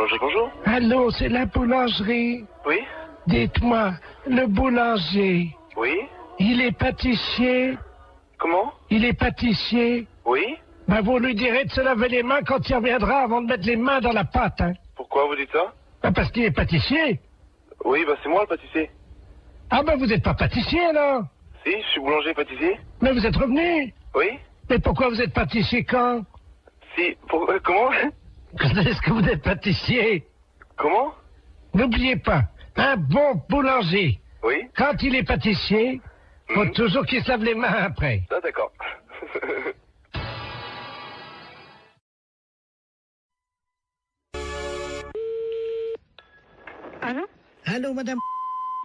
boulangerie, bonjour. Allô, c'est la boulangerie. Oui. Dites-moi, le boulanger, Oui. il est pâtissier? Comment? Il est pâtissier? Oui. Ben, vous lui direz de se laver les mains quand il reviendra avant de mettre les mains dans la pâte, hein. Pourquoi vous dites ça? Ben, parce qu'il est pâtissier. Oui, bah c'est moi le pâtissier. Ah ben, vous n'êtes pas pâtissier, alors? Si, je suis boulanger pâtissier. Mais vous êtes revenu. Oui. Mais pourquoi vous êtes pâtissier quand? Si, comment? Est-ce que vous êtes pâtissier? Comment? N'oubliez pas, un bon boulanger, Oui. quand il est pâtissier, faut toujours qu'il se lave les mains après. Ah, d'accord. Allô? Allô, madame?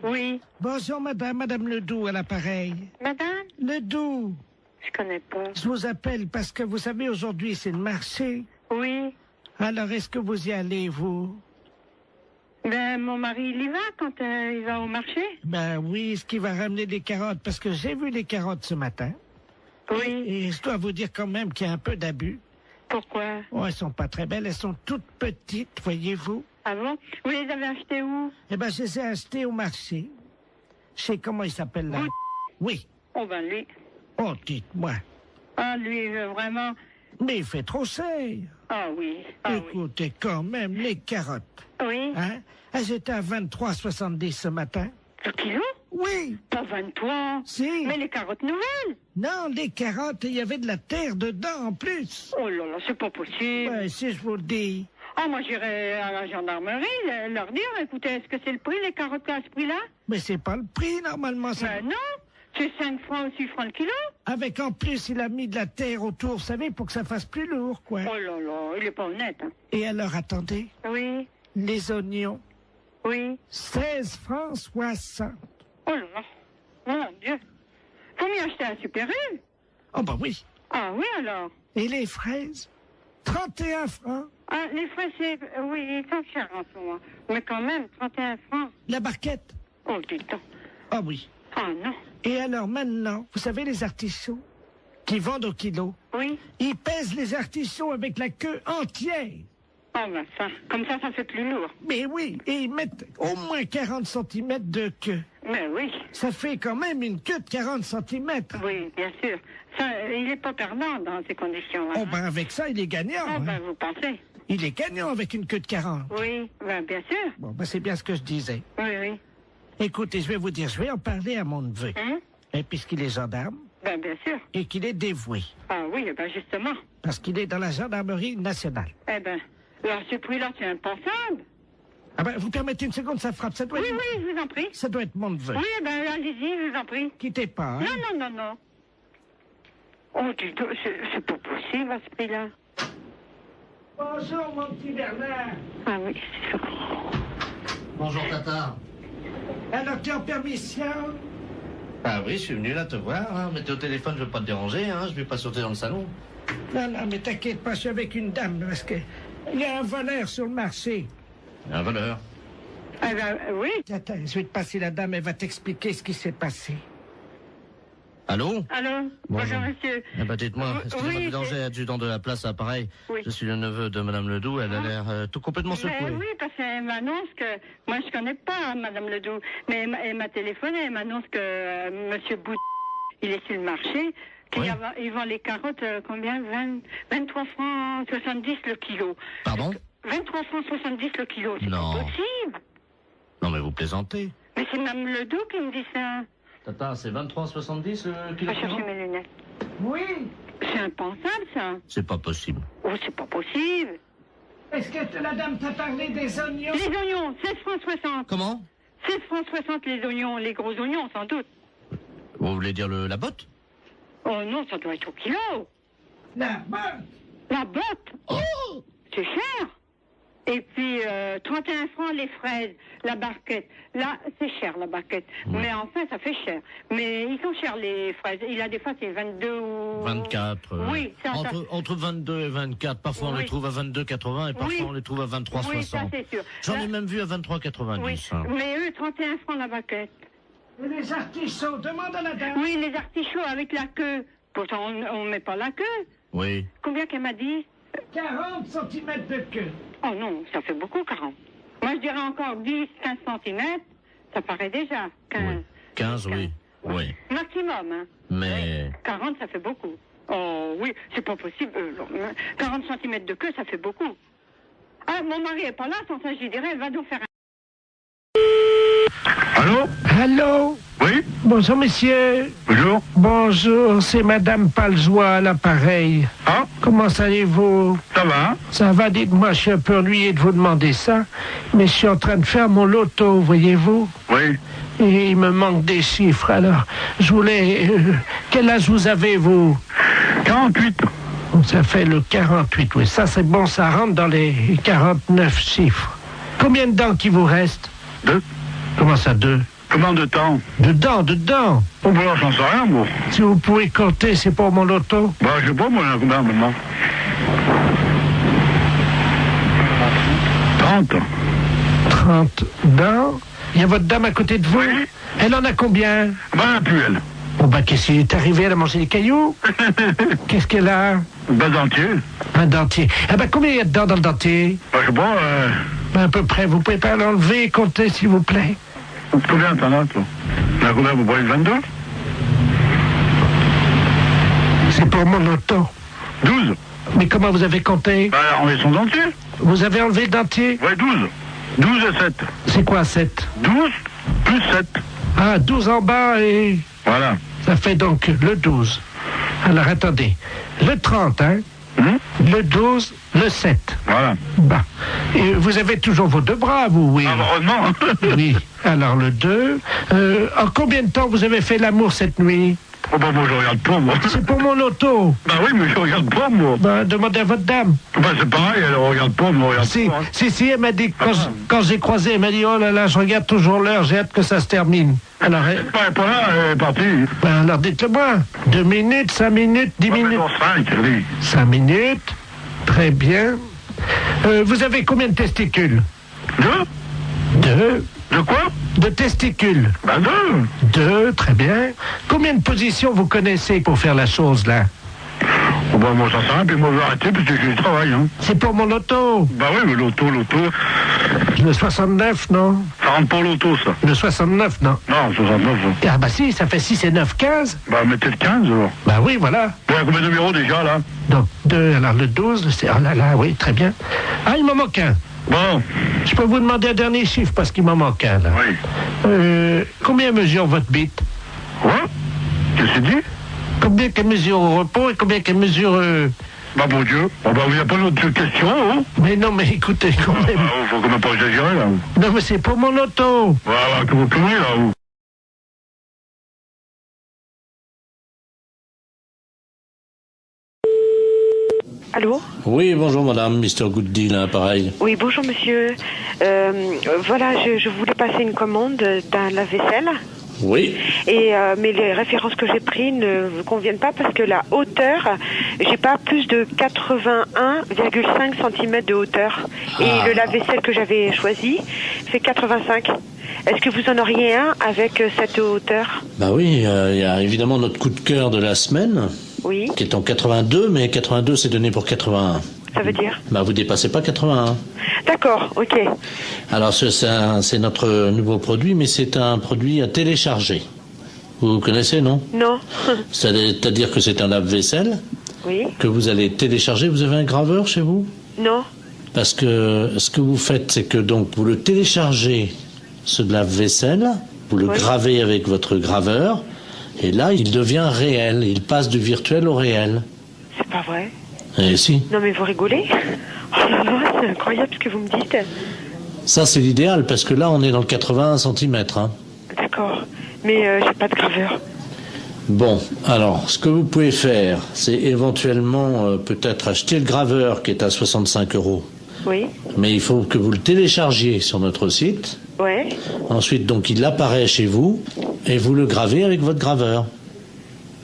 Oui. Bonjour, madame Ledoux à l'appareil. Madame? Ledoux, Je connais pas. je vous appelle parce que vous savez, aujourd'hui, c'est le marché. Oui. Alors, est-ce que vous y allez, vous? Ben, mon mari, il y va quand il va au marché? Ben oui, est-ce qu'il va ramener des carottes? Parce que j'ai vu les carottes ce matin. Oui. Et je dois vous dire quand même qu'il y a un peu d'abus. Pourquoi? Oh, elles sont pas très belles, elles sont toutes petites, voyez-vous. Ah bon? Vous les avez achetées où? Eh ben, je les ai achetées au marché. Je sais comment il s'appelle là. Oui. Oui. Oh ben lui. Oh, dites-moi. Ah, lui, vraiment. Mais il fait trop cher. Ah oui. Ah Écoutez, quand même, les carottes. oui. Oui. Hein? Elles étaient à 23,70 ce matin. Le kilo? Oui. Pas 23. Si. Mais les carottes nouvelles? Non, les carottes, il y avait de la terre dedans en plus. Oh là là, c'est pas possible. Ouais, si je vous le dis. Ah, moi, j'irai à la gendarmerie leur dire, écoutez, est-ce que c'est le prix, les carottes à ce prix-là? Mais c'est pas le prix, normalement, ça. Ben non. C'est 5 francs ou 6 francs le kilo. Avec en plus, il a mis de la terre autour, vous savez, pour que ça fasse plus lourd, quoi. Oh là là, il est pas honnête, hein. Et alors, attendez, Oui, les oignons, oui. 16 francs 60. Oh là là, mon Dieu. Faut mieux acheter un Super U. Oh, bah oui. Ah oui, alors. Et les fraises, 31 francs. Ah, les frais, c'est... Oui, ils sont chers en ce moment. Mais quand même, 31 francs. La barquette. Oh, dis donc. Ah oui. Ah non. Et alors maintenant, vous savez les artichauts qui vendent au kilo, Oui. ils pèsent les artichauts avec la queue entière. Oh ben ça, comme ça fait plus lourd. Mais oui, et ils mettent au moins 40 cm de queue. Mais oui, Ça fait quand même une queue de 40 cm. oui, bien sûr. Ça, il n'est pas perdant dans ces conditions-là. Oh ben avec ça, il est gagnant. Oh hein. ben, vous pensez? Il est gagnant avec une queue de 40. Oui, ben bien sûr. Bon, ben c'est bien ce que je disais. Oui, oui. Écoutez, je vais vous dire, je vais en parler à mon neveu. Hein? Et puisqu'il est gendarme Ben bien sûr. et qu'il est dévoué, Ah oui, ben justement. parce qu'il est dans la gendarmerie nationale. Eh ben, alors ce prix-là, c'est impensable. Ah ben, vous permettez une seconde, ça frappe. Ça doit Oui, être, oui, je vous en prie. ça doit être mon neveu. Oui, ben allez-y, je vous en prie. Quittez pas, hein. Non, non, non, non. Oh, dis donc, c'est pas possible à ce prix-là. Bonjour, mon petit Bernard. Ah oui, c'est ça. Bonjour Tata. Alors, tu es en permission? Ah oui, je suis venu là te voir, hein. Mais t'es au téléphone, je veux pas te déranger, hein. Je vais pas sauter dans le salon. Non, non, mais t'inquiète pas, je suis avec une dame, parce que il y a un voleur sur le marché. Un voleur. Ah ben oui. Attends, je vais te passer la dame, elle va t'expliquer ce qui s'est passé. Allô? Allô? Bonjour, monsieur. Eh ben dites-moi, excusez-moi Oui, du danger, adjudant de la place à Pareil. Oui. Je suis le neveu de Madame Ledoux, elle a l'air tout complètement secouée. Mais oui, parce qu'elle m'annonce que... Moi, je connais pas Madame Ledoux, mais elle m'a téléphoné, elle m'annonce que Monsieur Bout, il est sur le marché, qu'il Oui. il vend les carottes, combien? 23 francs 70 le kilo. Pardon? 23 francs 70 le kilo, c'est Non. pas possible. Non mais vous plaisantez. Mais c'est Mme Ledoux qui me dit ça. Tata, c'est 23,70 Je vais chercher mes lunettes. Oui. C'est impensable, ça. C'est pas possible. Oh, c'est pas possible. Est-ce que la dame t'a parlé des oignons? Les oignons, 16 francs 60. Comment? 16 francs 60 les oignons, les gros oignons, sans doute. Vous voulez dire la botte? Oh non, ça doit être au kilo. La bonne. La botte. Oh, c'est cher. Et puis, 31 francs les fraises, la barquette. Là, c'est cher, la barquette. Mais enfin, ça fait cher. Mais ils sont chers, les fraises. Il a des fois, c'est 22 ou... 24. Oui, ça... Entre 22 et 24. Parfois on Oui. les trouve à 22,80 et parfois Oui. on les trouve à 23,60. Oui, ça, c'est sûr. J'en Là- ai même vu à 23,90. Oui, hein. mais eux, 31 francs la barquette. Et les artichauts, demande à la dame. Oui, les artichauts avec la queue. Pourtant, on ne met pas la queue. Oui. Combien qu'elle m'a dit 40 cm de queue. Oh non, ça fait beaucoup, 40. Moi, je dirais encore 10, 15 cm, ça paraît déjà. 15, Oui. 15, oui. Oui. Maximum, hein. Mais... 40, ça fait beaucoup. Oh oui, c'est pas possible. 40 cm de queue, ça fait beaucoup. Ah, mon mari est pas là, sans ça, je lui dirais, elle va nous faire un... Allô? Allô? Oui? Bonjour, monsieur. Bonjour? Bonjour, c'est Madame Paljoie à l'appareil. Ah? Comment allez-vous? Ça va? Ça va, dites-moi, je suis un peu ennuyé de vous demander ça, mais je suis en train de faire mon loto, voyez-vous? Oui. Et il me manque des chiffres, alors je voulais... quel âge vous avez, vous? 48. Ça fait le 48, oui. Ça, c'est bon, ça rentre dans les 49 chiffres. Combien de dents qui vous reste? 2. Comment ça, 2? Combien de temps? Dedans. Oh, bah, j'en sais rien, moi. Si vous pouvez compter, c'est pour mon loto. Bah, je sais pas, moi, il y en a combien maintenant? 30. 30 dents. Il y a votre dame à côté de vous? Oui. Elle en a combien? Bah, elle a plus, elle. Bon, bah, qu'est-ce qui est arrivé? Elle a mangé des cailloux? Qu'est-ce qu'elle a? Bah, dentier. Un dentier. Ah, bah, combien il y a de dents dans le dentier? Bah, je sais pas, Bah, à peu près. Vous pouvez pas l'enlever et compter, s'il vous plaît? combien t'en as, toi? Il y en a combien, vous voyez 22? C'est pour mon loto. 12. Mais comment vous avez compté? Bah, on est son dentier. Vous avez enlevé le dentier? Ouais, 12. 12 et 7. C'est quoi, 7? 12 plus 7. Ah, 12 en bas et... Voilà. Ça fait donc le 12. Alors, attendez. Le 30, hein? Le 12, le 7. Voilà. Bah. Et vous avez toujours vos deux bras, vous, oui? Ah, bah, heureusement. Oui. Alors, le 2. En combien de temps vous avez fait l'amour cette nuit? Oh, bah, moi, je regarde pas, moi. C'est pour mon loto. Bah oui, mais je regarde pas, moi. Bah, demandez à votre dame. Bah, c'est pareil, elle regarde pas, moi, regarde Si, pas. Hein. si, elle m'a dit, quand j'ai croisé, elle m'a dit, oh là là, je regarde toujours l'heure, j'ai hâte que ça se termine. Alors, Elle est pas là, elle est partie. ben, alors dites-le-moi. 2 minutes, 5 minutes, 10 Ouais, mais minutes. dans 5, oui. 5 minutes. Très bien. Vous avez combien de testicules? 2. De quoi? De testicules? Bah, 2. 2, très bien. Combien de positions vous connaissez pour faire la chose, là? Oh, bah, moi, ça sert, puis moi, je vais arrêter, parce que j'ai du travail, hein. C'est pour mon loto. Bah oui, mais l'auto. Le 69, non? Ça rentre pas l'auto, ça. Le 69, non? Non, 69, ça. Ah bah si, ça fait 6 et 9, 15. Bah, mettez le 15, alors. Bah oui, voilà. Il y a combien de numéros, déjà, là? Donc, 2, alors le 12, c'est... Oh là là, oui, très bien. Ah, il m'en manque un. Bon, Je peux vous demander un dernier chiffre, parce qu'il m'en manque un, là. oui. Combien mesure votre bite? Quoi? Qu'est-ce que c'est dit? Combien qu'elle mesure au repos et combien qu'elle mesure... Bah, bon Dieu. Oh, bah, il n'y a pas d'autres questions, hein? Mais non, mais écoutez, quand Ah, même... bah, faut quand même pas exagérer, là. Non, mais c'est pour mon auto. Voilà, que vous tournez, là, vous. Allô? Oui, bonjour madame, Mr. Good Deal, hein, pareil. Oui, bonjour monsieur. Voilà, je voulais passer une commande d'un lave-vaisselle. Oui. Et mais les références que j'ai prises ne me conviennent pas parce que la hauteur, j'ai pas plus de 81,5 cm de hauteur. Ah. Et le lave-vaisselle que j'avais choisi fait 85. Est-ce que vous en auriez un avec cette hauteur? Bah oui, il y a évidemment notre coup de cœur de la semaine, Oui, qui est en 82, mais 82 c'est donné pour 81. ça veut dire? Bah vous dépassez pas 81. D'accord, ok. Alors c'est notre nouveau produit, mais c'est un produit à télécharger. Vous connaissez, non? Non. C'est-à-dire que c'est un lave-vaisselle Oui, que vous allez télécharger. Vous avez un graveur chez vous? non. Parce que ce que vous faites, c'est que donc vous le téléchargez, ce lave-vaisselle, vous le Oui. gravez avec votre graveur, et là, il devient réel. Il passe du virtuel au réel. C'est pas vrai. Et si. Non mais vous rigolez? Oh là là, c'est incroyable ce que vous me dites. Ça, c'est l'idéal, parce que là, on est dans le 81 cm. Hein. D'accord. Mais j'ai pas de graveur. Bon, alors, ce que vous pouvez faire, c'est éventuellement peut-être acheter le graveur qui est à 65 €. Oui. Mais il faut que vous le téléchargiez sur notre site. Ouais. Ensuite, donc, il apparaît chez vous et vous le gravez avec votre graveur.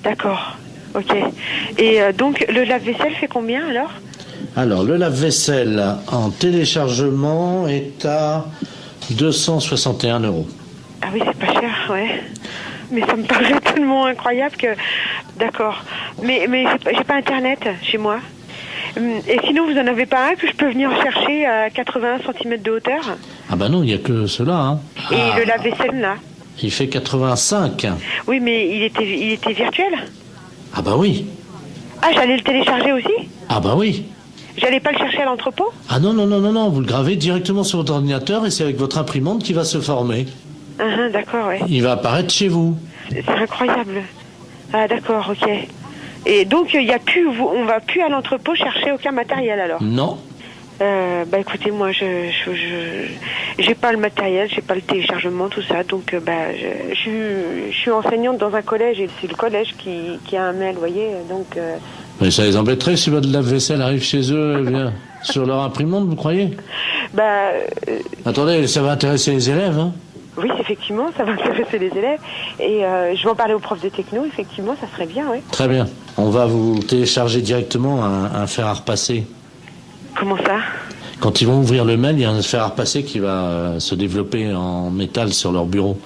D'accord. Ok. Et donc, le lave-vaisselle fait combien alors? Alors, le lave-vaisselle en téléchargement est à 261 €. Ah oui, c'est pas cher, ouais. Mais ça me paraît tellement incroyable que... D'accord. Mais j'ai pas Internet chez moi. Et sinon, vous en avez pas un que je peux venir chercher à 81 cm de hauteur? Ah bah non, il n'y a que cela. Hein. Et le lave-vaisselle, là? Il fait 85. Oui, mais il était virtuel? Ah bah oui. Ah, j'allais le télécharger aussi? Ah bah oui. J'allais pas le chercher à l'entrepôt? Ah non, non, non, non, non, vous le gravez directement sur votre ordinateur et c'est avec votre imprimante qui va se former. Ah, d'accord, ouais. Il va apparaître chez vous. C'est incroyable. Ah, d'accord, ok. Et donc, il y a plus, on va plus à l'entrepôt chercher aucun matériel, alors? Non. Bah écoutez, moi j'ai pas le matériel, j'ai pas le téléchargement, tout ça, donc je suis enseignante dans un collège et c'est le collège qui a un mail, vous voyez, donc... Mais ça les embêterait si votre lave-vaisselle arrive chez eux et vient sur leur imprimante, vous croyez? Attendez, ça va intéresser les élèves, hein? Oui, effectivement, ça va intéresser les élèves. Et je vais en parler aux profs de techno, effectivement, ça serait bien, oui. Très bien. On va vous télécharger directement un fer à repasser. Comment ça? Quand ils vont ouvrir le mail, il y a un fer à repasser qui va se développer en métal sur leur bureau.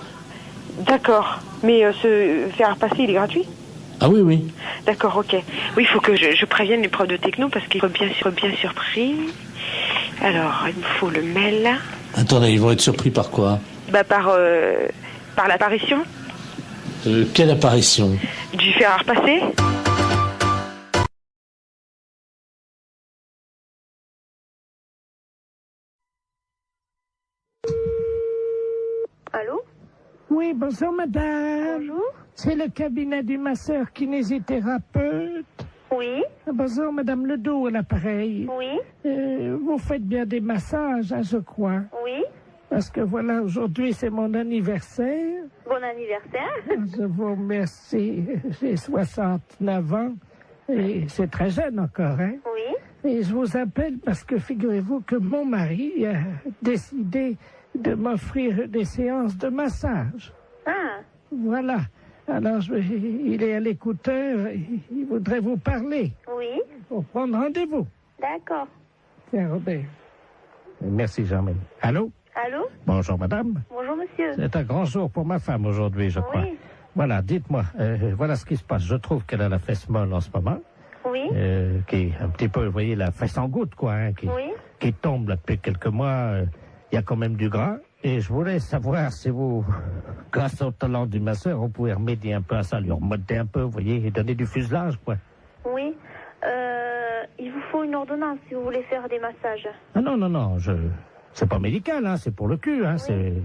D'accord. Mais ce fer à repasser, il est gratuit? Ah oui, oui. D'accord, ok. Oui, il faut que je prévienne les profs de techno parce qu'ils sont bien surpris. Alors, il me faut le mail. Attendez, ils vont être surpris par quoi? Par l'apparition. Quelle apparition? Du fer à repasser. Allô? Oui, bonjour madame. Bonjour. C'est le cabinet du masseur kinésithérapeute. Oui, Bonjour madame Ledoux à l'appareil. oui, Vous faites bien des massages, hein, je crois. oui. Parce que voilà, aujourd'hui c'est mon anniversaire. Bon anniversaire. Je vous remercie. J'ai 69 ans et c'est très jeune encore, hein. Oui, Et je vous appelle parce que figurez-vous que mon mari a décidé de m'offrir des séances de massage. ah, Voilà. Alors, il est à l'écouteur, il voudrait vous parler. oui, Pour prendre rendez-vous. d'accord. Tiens, Robert. Merci, Jean-Marie. Allô? Allô? Bonjour, madame. Bonjour, monsieur. C'est un grand jour pour ma femme aujourd'hui, je crois. Oui. Voilà, dites-moi, voilà ce qui se passe. Je trouve qu'elle a la fesse molle en ce moment, Oui, qui est un petit peu, vous voyez, la fesse en goutte, quoi, hein, oui. qui tombe là, depuis quelques mois. Il y a quand même du gras. Et je voulais savoir si vous, grâce au talent du masseur, on pouvait remédier un peu à ça, lui remonter un peu, vous voyez, et donner du fuselage, quoi. Oui. Il vous faut une ordonnance si vous voulez faire des massages. Ah non, non, non, c'est pas médical, hein, c'est pour le cul, hein,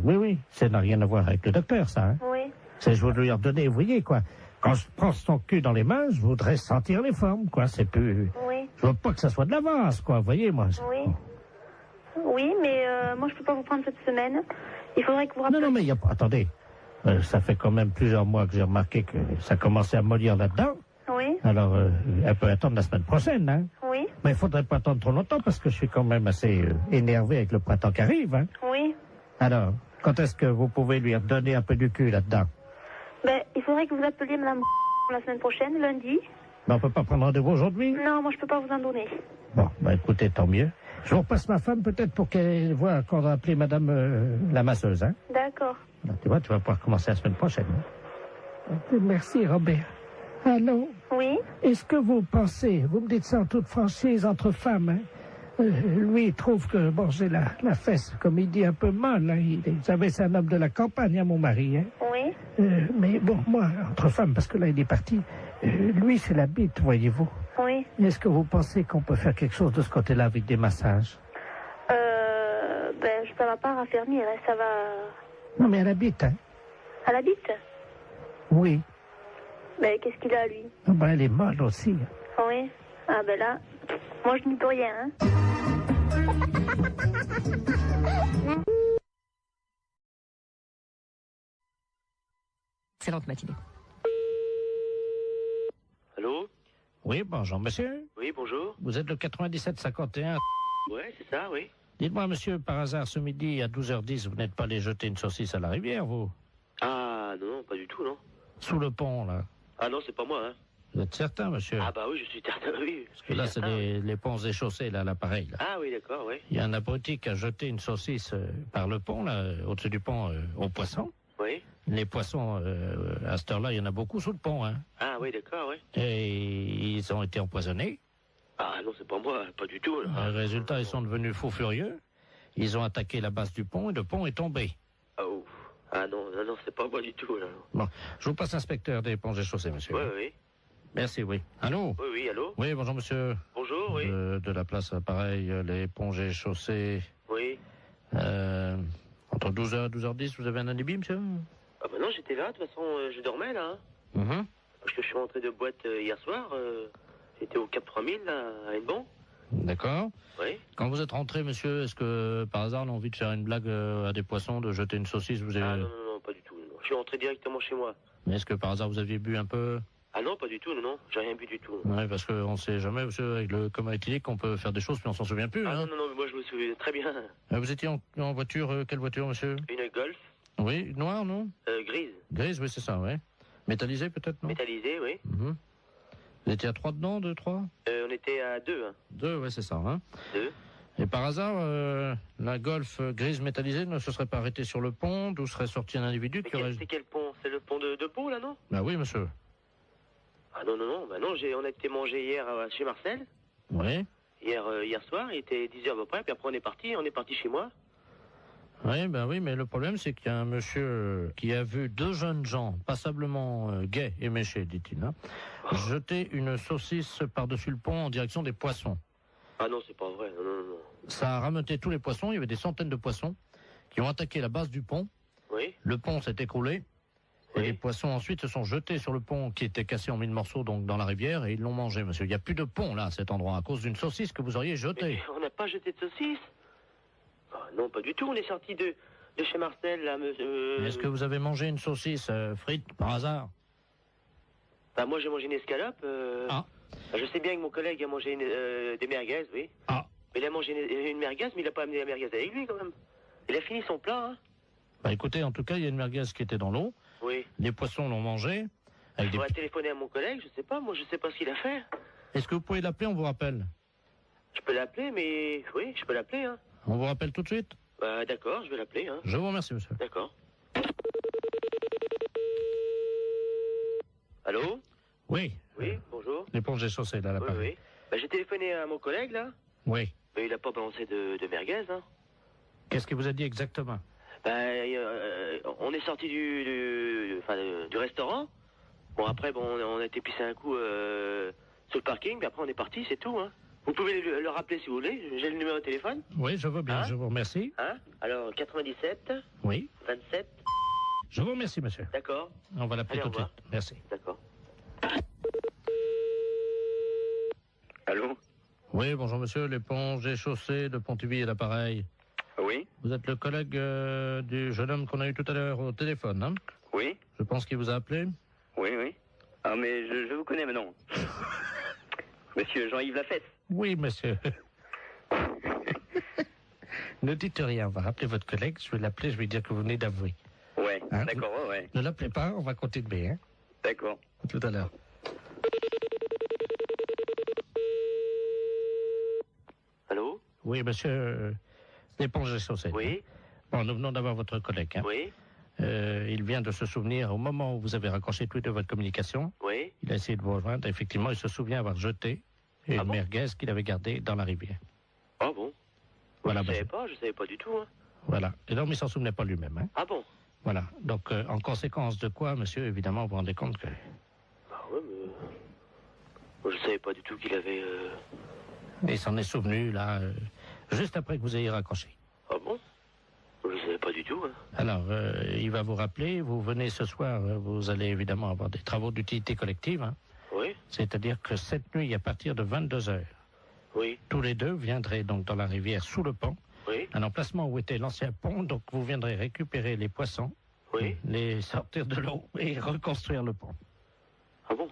oui, ça n'a rien à voir avec le docteur, ça, hein. Oui, C'est, je veux lui redonner, vous voyez, quoi. Quand je prends son cul dans les mains, je voudrais sentir les formes, quoi, c'est plus... oui, Je veux pas que ça soit de l'avance, quoi, vous voyez, moi. oui. Oui, mais moi je peux pas vous prendre cette semaine. Il faudrait que vous Non, rappeliez. non, mais il y a pas... Attendez, ça fait quand même plusieurs mois que j'ai remarqué que ça commençait à mollir là-dedans. Oui, Alors, elle peut attendre la semaine prochaine, hein. oui, Mais il faudrait pas attendre trop longtemps parce que je suis quand même assez énervé avec le printemps qui arrive, hein. oui. Alors, quand est-ce que vous pouvez lui redonner un peu du cul là-dedans? Ben, il faudrait que vous appeliez madame la semaine prochaine, lundi. Mais on peut pas prendre rendez-vous aujourd'hui? Non, moi je peux pas vous en donner. Bon, bah écoutez, tant mieux. Je vous repasse ma femme peut-être pour qu'elle voit qu'on va appeler madame la masseuse, hein. D'accord. Alors, tu vois, tu vas pouvoir commencer la semaine prochaine. Hein? Merci, Robert. Allô? Oui, Est-ce que vous pensez, vous me dites ça en toute franchise entre femmes, hein? Lui, il trouve que, bon, j'ai la fesse, comme il dit, un peu molle, hein. Vous savez, c'est un homme de la campagne, hein, mon mari, hein. oui. Mais bon, moi, entre femmes, parce que là, il est parti, lui, c'est la bite, voyez-vous. Oui. Est-ce que vous pensez qu'on peut faire quelque chose de ce côté-là avec des massages? Ben, ça va pas raffermir, hein, ça va... Non, mais à la bite, hein? À la bite? Oui. Ben, qu'est-ce qu'il a, lui? Ah ben, elle est molle aussi. Oui. Ah, ben là, moi je n'y peux rien, hein. Excellente matinée. Allô? Oui, bonjour, monsieur. Oui, bonjour. Vous êtes le 9751. Ouais, c'est ça, oui. Dites-moi, monsieur, par hasard, ce midi, à 12h10, vous n'êtes pas allé jeter une saucisse à la rivière, vous? Ah, non, non, pas du tout, non. Sous le pont, là. Ah non, c'est pas moi, hein. Vous êtes certain, monsieur? Ah bah oui, je suis certain, oui. Parce que là, c'est les ponts et chaussées, là, l'appareil, là. Ah oui, d'accord, oui. Il y a un abruti qui a jeté une saucisse par le pont, là, au-dessus du pont, aux poissons. Oui. Les poissons, à cette heure-là, il y en a beaucoup sous le pont, hein. Ah oui, d'accord, oui. Et ils ont été empoisonnés. Ah non, c'est pas moi, pas du tout. Là. Résultat, ils sont devenus fous furieux. Ils ont attaqué la base du pont et le pont est tombé. Oh. Ah non, c'est pas moi du tout. Là. Bon, je vous passe l'inspecteur des ponts et chaussées, monsieur. Oui. Merci, oui. Allô? Oui, allô? Oui, bonjour, monsieur. Bonjour, oui. De la place, pareil, les ponts et chaussées. Oui. Entre 12h et 12h10, vous avez un alibi, monsieur? Ah bah non, j'étais là, de toute façon, je dormais là. Parce que je suis rentré de boîte hier soir. J'étais au Cap 3000, là, à Hennebon. D'accord. Oui. Quand vous êtes rentré, monsieur, est-ce que par hasard on a envie de faire une blague à des poissons, de jeter une saucisse, vous avez... Ah non, pas du tout. Non. Je suis rentré directement chez moi. Mais est-ce que par hasard vous aviez bu un peu? Ah non, pas du tout, non. J'ai rien bu du tout. Oui, parce qu'on sait jamais, monsieur, avec le coma éthylique, on peut faire des choses, puis on s'en souvient plus. Ah hein. non, mais moi je me souviens très bien. Vous étiez en voiture, quelle voiture, monsieur? Une Golf. Oui, noire, non? Grise. Grise, oui, c'est ça, oui. Métallisée, peut-être, non? Métallisée, oui. Vous étiez à 3 dedans, 2, 3? On était à 2, hein. 2, oui, c'est ça, hein. 2. Et par hasard, la Golf grise métallisée ne se serait pas arrêtée sur le pont, d'où serait sorti un individu Mais qui aurait... c'est quel pont? C'est le pont de Pau, là, non? Bah oui, monsieur. Ah non, bah non, on a été manger hier chez Marcel. Oui. Hier soir, il était 10h à peu près, puis après on est parti chez moi. Oui, ben oui, mais le problème, c'est qu'il y a un monsieur qui a vu 2 jeunes gens, passablement gais et méchés, dit-il, hein, jeter une saucisse par-dessus le pont en direction des poissons. Ah non, c'est pas vrai, non. Ça a rameuté tous les poissons, il y avait des centaines de poissons qui ont attaqué la base du pont. Oui. Le pont s'est écroulé, et les poissons ensuite se sont jetés sur le pont qui était cassé en 1000 morceaux, donc dans la rivière, et ils l'ont mangé, monsieur. Il n'y a plus de pont, là, à cet endroit, à cause d'une saucisse que vous auriez jetée. Mais on n'a pas jeté de saucisse. Ah, non, pas du tout, on est sorti de chez Marcel, là, monsieur. Est-ce que vous avez mangé une saucisse frite, par hasard? Bah, moi, j'ai mangé une escalope. Ah. Je sais bien que mon collègue a mangé des merguez, oui. Ah. Mais il a mangé une merguez, mais il n'a pas amené la merguez avec lui, quand même. Il a fini son plat, hein. Bah écoutez, en tout cas, il y a une merguez qui était dans l'eau. Oui. Les poissons l'ont mangé. Je pourrais téléphoner à mon collègue, je sais pas, moi, je sais pas ce qu'il a fait. Est-ce que vous pouvez l'appeler, on vous rappelle? Je peux l'appeler, mais... Oui, je peux l'appeler, hein. On vous rappelle tout de suite? Bah, d'accord, je vais l'appeler, hein. Je vous remercie, monsieur. D'accord. Allô? Oui. Oui, bonjour. L'éponge est chaussée, là, là-bas. Oui. Bah, j'ai téléphoné à mon collègue, là. Oui. Mais il a pas balancé de merguez, hein. Qu'est-ce qu'il vous a dit exactement? Bah, on est sorti du restaurant. Bon, après, on a été pisser un coup sur le parking, puis après on est parti, c'est tout, hein. Vous pouvez le rappeler si vous voulez, j'ai le numéro de téléphone. Oui, je veux bien, Hein? je vous remercie. Hein? Alors, 97, Oui. 27, Je vous remercie, monsieur. d'accord, On va l'appeler Allez, tout au de suite. Merci. d'accord. Allô? Oui, bonjour, monsieur. L'éponge est chaussée de Pontivy et l'appareil. Oui, Vous êtes le collègue du jeune homme qu'on a eu tout à l'heure au téléphone, hein? oui, Je pense qu'il vous a appelé. oui. Ah, mais je vous connais maintenant. Monsieur Jean-Yves Lafesse. Oui, monsieur. Ne dites rien, on va rappeler votre collègue, je vais l'appeler, je vais dire que vous venez d'avouer. Ouais, Hein? d'accord, ouais. Ne l'appelez pas, on va continuer, hein? D'accord. À tout à l'heure. Allô? Oui, monsieur, l'éponge est chaussée. Oui, Bon, nous venons d'avoir votre collègue, hein? oui, Il vient de se souvenir, au moment où vous avez raccroché tous les deux votre communication, oui. il a essayé de vous rejoindre, effectivement, il se souvient avoir jeté une Ah bon merguez qu'il avait gardée dans la rivière. Ah bon? Voilà, je monsieur. savais pas du tout, hein. Voilà. Et donc, il s'en souvenait pas lui-même, hein? Ah bon? Voilà. Donc, en conséquence de quoi, monsieur, évidemment, vous vous rendez compte que... Ah ouais, mais... Moi, je savais pas du tout qu'il avait... Il s'en est souvenu, là, juste après que vous ayez raccroché. Ah bon? Je savais pas du tout, hein. Alors, il va vous rappeler, vous venez ce soir, vous allez évidemment avoir des travaux d'utilité collective, hein? Oui, C'est-à-dire que cette nuit, à partir de 22h, oui, tous les deux viendraient donc dans la rivière sous le pont, oui, un emplacement où était l'ancien pont, donc vous viendrez récupérer les poissons, oui. les sortir de l'eau et reconstruire le pont. Ah bon?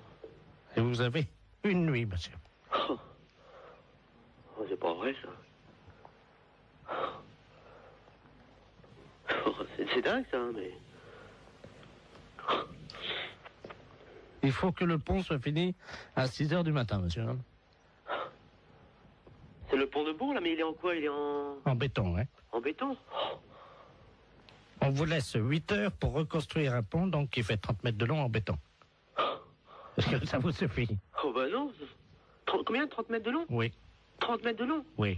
Et vous avez une nuit, monsieur. Oh, c'est pas vrai, ça. Oh, c'est dingue, ça, hein, mais... Il faut que le pont soit fini à 6h du matin, monsieur. Hein? C'est le pont de Bon, là, mais il est en quoi? Il est En béton, hein. en béton? On vous laisse 8 heures pour reconstruire un pont, donc qui fait 30 mètres de long en béton. Est-ce que ça vous suffit? Oh, bah non. Combien? 30 mètres de long? Oui. 30 mètres de long? Oui.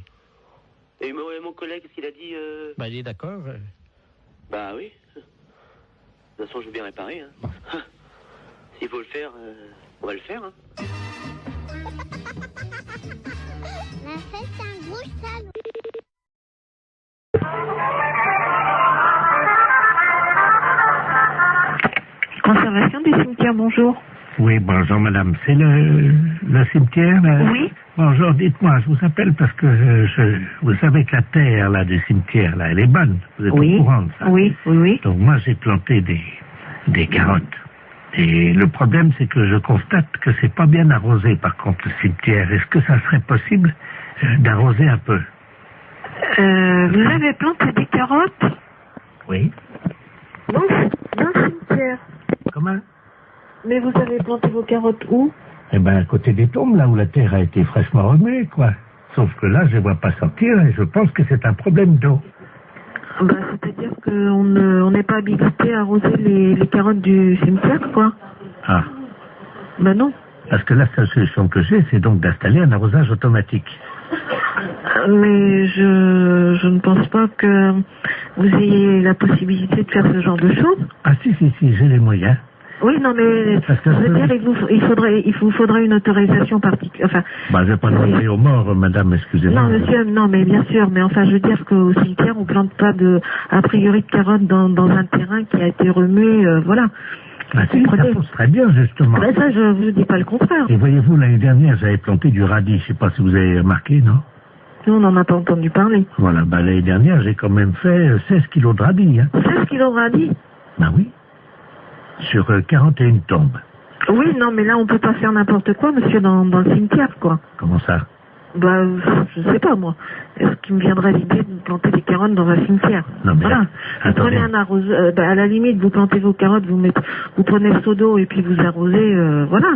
Et mon collègue, qu'est-ce qu'il a dit Bah, il est d'accord. Bah oui. De toute façon, je veux bien réparer. Hein. S'il faut le faire, on va le faire. Hein. La fête, c'est un gros salon. Conservation des cimetières, bonjour. Oui, bonjour madame. C'est le cimetière là? Oui. Bonjour, dites-moi, je vous appelle parce que vous savez que la terre là, du cimetière, là, elle est bonne. Vous êtes Oui. au courant de ça? Oui, oui, oui. Donc moi j'ai planté des carottes. Et le problème c'est que je constate que c'est pas bien arrosé par contre le cimetière. Est-ce que ça serait possible d'arroser un peu? Vous avez planté des carottes Oui. dans le cimetière. Comment? Mais vous avez planté vos carottes où? Eh ben à côté des tombes, là où la terre a été fraîchement remuée, quoi. Sauf que là, je ne vois pas sortir et je pense que c'est un problème d'eau. Bah, c'est-à-dire qu'on n'est pas habilité à arroser les carottes du cimetière, quoi. Ah. Bah non. Parce que la seule solution que j'ai, c'est donc d'installer un arrosage automatique. Mais je ne pense pas que vous ayez la possibilité de faire ce genre de choses. Ah si, j'ai les moyens. Oui, non, mais je veux dire, il vous faudrait une autorisation particulière. Enfin, bah, je vais pas demander aux morts, madame, excusez-moi. Non, monsieur, non, mais bien sûr, mais enfin, je veux dire qu'au cimetière, on plante pas a priori de carottes dans un terrain qui a été remué, voilà. Ah si, ça pousse très bien, justement. Ben ça, je vous dis pas le contraire. Et voyez-vous, l'année dernière, j'avais planté du radis, je sais pas si vous avez remarqué, non? Nous, on n'en a pas entendu parler. Voilà, bah, l'année dernière, j'ai quand même fait 16 kilos de radis, hein. 16 kilos de radis? Bah oui. Sur 41 tombes. Oui, non, mais là, on peut pas faire n'importe quoi, monsieur, dans le cimetière, quoi. Comment ça? Bah, je sais pas, moi. Est-ce qu'il me viendrait l'idée de planter des carottes dans un cimetière? Non, mais voilà. Vous prenez un arroseur, à la limite, vous plantez vos carottes, vous prenez le seau d'eau et puis vous arrosez, voilà.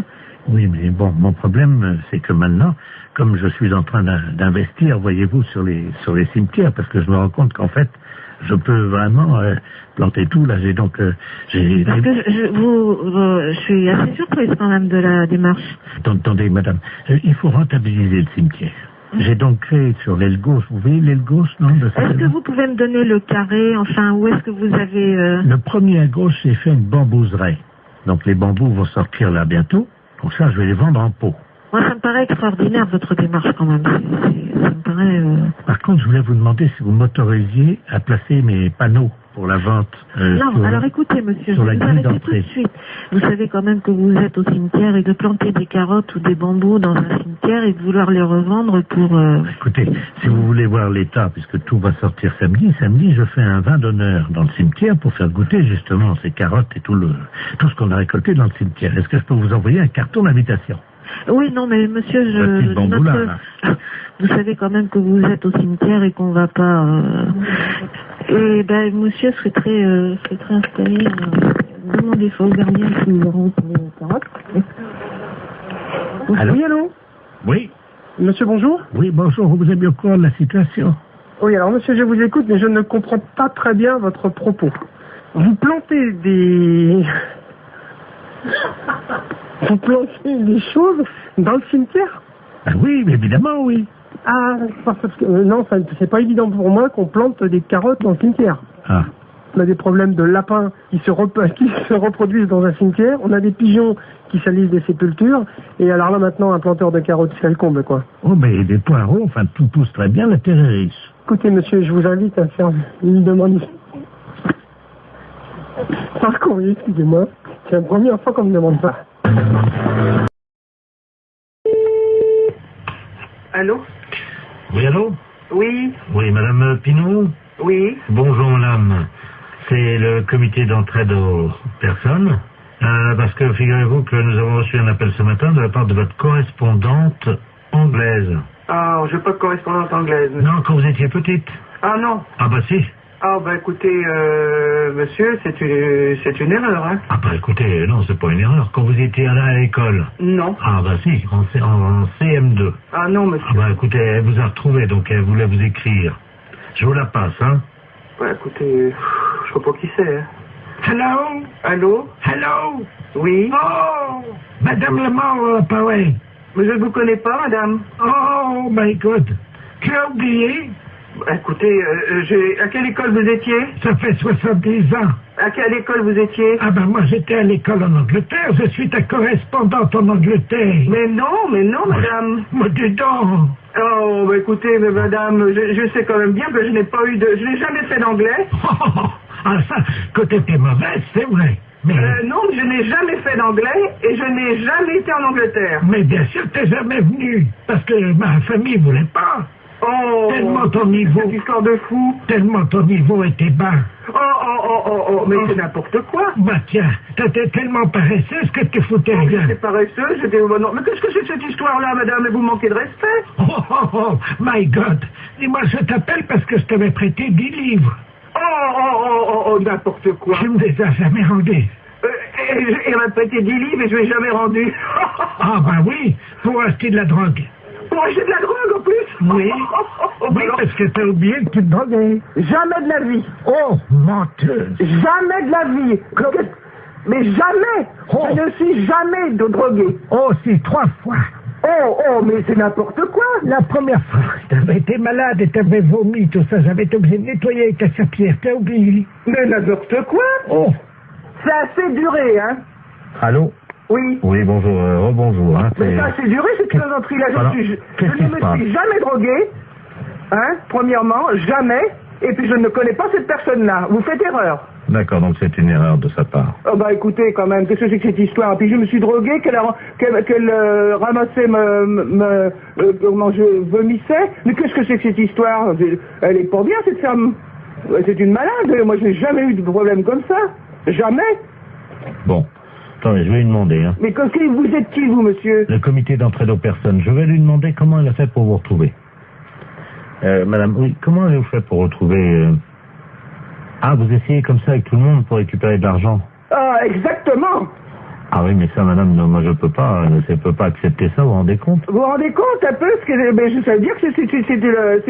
Oui, mais bon, mon problème, c'est que maintenant, comme je suis en train d'investir, voyez-vous, sur les cimetières, parce que je me rends compte qu'en fait, je peux vraiment planter tout. Là, j'ai donc... Parce que je suis assez surprise quand même de la démarche. Attendez, madame, il faut rentabiliser le cimetière. J'ai donc créé sur l'aile gauche, vous voyez l'aile gauche, non? Est-ce que vous pouvez me donner le carré, enfin, où est-ce que vous avez... Le premier à gauche, j'ai fait une bambouseraie. Donc les bambous vont sortir là bientôt. Pour ça, je vais les vendre en pot. Moi, ça me paraît extraordinaire, votre démarche, quand même. Ça me paraît... Par contre, je voulais vous demander si vous m'autorisiez à placer mes panneaux pour la vente. Non, alors écoutez, monsieur, je vais vous arrêter tout de suite. Vous savez quand même que vous êtes au cimetière et de planter des carottes ou des bambous dans un cimetière et de vouloir les revendre pour... Écoutez, si vous voulez voir l'état, puisque tout va sortir samedi, je fais un vin d'honneur dans le cimetière pour faire goûter justement ces carottes et tout ce qu'on a récolté dans le cimetière. Est-ce que je peux vous envoyer un carton d'invitation? Oui, non, mais monsieur, vous savez quand même que vous êtes au cimetière et qu'on va pas... Et ben, monsieur serait très installé. Demandez au gardien si nous auront les carottes. Allô? Oui, allô? Oui. Monsieur, bonjour? Oui, bonjour, vous êtes bien au courant de la situation? Oui, alors monsieur, je vous écoute, mais je ne comprends pas très bien votre propos. Vous plantez des... Vous plantez des choses dans le cimetière? Ah oui, mais évidemment, oui. Ah, parce que non, c'est pas évident pour moi qu'on plante des carottes dans le cimetière. Ah. On a des problèmes de lapins qui se reproduisent dans un cimetière. On a des pigeons qui salissent des sépultures. Et alors là, maintenant, un planteur de carottes, c'est le comble, quoi. Oh, mais des poireaux, enfin, tout pousse très bien, la terre est riche. Écoutez, monsieur, je vous invite à faire une demande. Par courrier, excusez-moi. C'est la première fois qu'on me demande ça. Allô? Oui, allô? Oui. Oui, madame Pinot? Oui. Bonjour, madame. C'est le comité d'entraide aux personnes. Parce que figurez-vous que nous avons reçu un appel ce matin de la part de votre correspondante anglaise. Ah, je n'ai pas de correspondante anglaise. Non, quand vous étiez petite. Ah non. Ah bah si. Ah bah écoutez, monsieur, c'est une erreur, hein. Ah bah écoutez, non, c'est pas une erreur. Quand vous étiez là à l'école. Non. Ah bah si, en CM2. Ah non, monsieur. Ah bah écoutez, elle vous a retrouvé, donc elle voulait vous écrire. Je vous la passe, hein. Ouais, écoutez, je sais pas qui c'est, hein. Hello? Allô? Hello? Oui. Oh! Madame la mort, pas ouais. Mais je ne vous connais pas, madame. Oh, my God. Tu as oublié? Écoutez, à quelle école vous étiez? Ça fait 70 ans. À quelle école vous étiez? Ah ben moi j'étais à l'école en Angleterre, je suis ta correspondante en Angleterre. Mais non, madame. Moi dis donc. Oh, bah écoutez, mais madame, je sais quand même bien que je n'ai jamais fait d'anglais. Ah ça, côté t'es mauvaise, c'est vrai. Mais... non, je n'ai jamais fait d'anglais et je n'ai jamais été en Angleterre. Mais bien sûr t'es jamais venu, parce que ma famille voulait pas. Oh, tellement ton niveau, cette histoire de fou. Tellement ton niveau était bas. Oh, mais c'est n'importe quoi. Bah tiens, t'étais tellement paresseuse que tu foutais rien. J'étais paresseuse, non. Mais qu'est-ce que c'est que cette histoire-là, madame? Et vous manquez de respect. Oh, my God. Dis-moi, je t'appelle parce que je t'avais prêté 10 livres. Oh, n'importe quoi. Tu me les as jamais rendus. Il m'a prêté 10 livres et je ne l'ai jamais rendu. Ah, bah oui, pour acheter de la drogue. Pour acheter de la drogue en plus? Oui. Oui, parce que t'as oublié que tu te droguais. Jamais de la vie. Oh, menteuse. Jamais de la vie. Mais jamais. Oh. Je ne suis jamais drogué. Oh, si, 3 fois. Oh, mais c'est n'importe quoi. La première fois, t'avais été malade et t'avais vomi, tout ça. J'avais été obligé de nettoyer avec ta serpillère. T'as oublié? Mais n'importe quoi. Oh. Ça a assez duré, hein. Allô? Oui. Oui, bonjour, rebonjour. Hein, mais ça a assez duré, cette plaisanterie-là. Je ne me suis jamais drogué, hein, premièrement, jamais, et puis je ne connais pas cette personne-là. Vous faites erreur. D'accord, donc c'est une erreur de sa part. Oh bah écoutez, quand même, qu'est-ce que c'est que cette histoire? Et puis je me suis drogué, qu'elle ramassait comment je vomissais. Mais qu'est-ce que c'est que cette histoire? Elle est pas bien, cette femme. C'est une malade. Moi, je n'ai jamais eu de problème comme ça. Jamais. Bon. Attendez, je vais lui demander. Hein. Mais vous êtes qui, vous, monsieur? Le comité d'entraide aux personnes. Je vais lui demander comment elle a fait pour vous retrouver. Madame, oui, comment avez-vous fait pour retrouver... Ah, vous essayez comme ça avec tout le monde pour récupérer de l'argent? Ah, exactement. Ah oui, mais ça, madame, non, moi je peux pas accepter ça, vous vous rendez compte? Vous vous rendez compte un peu? Ça veut dire que c'est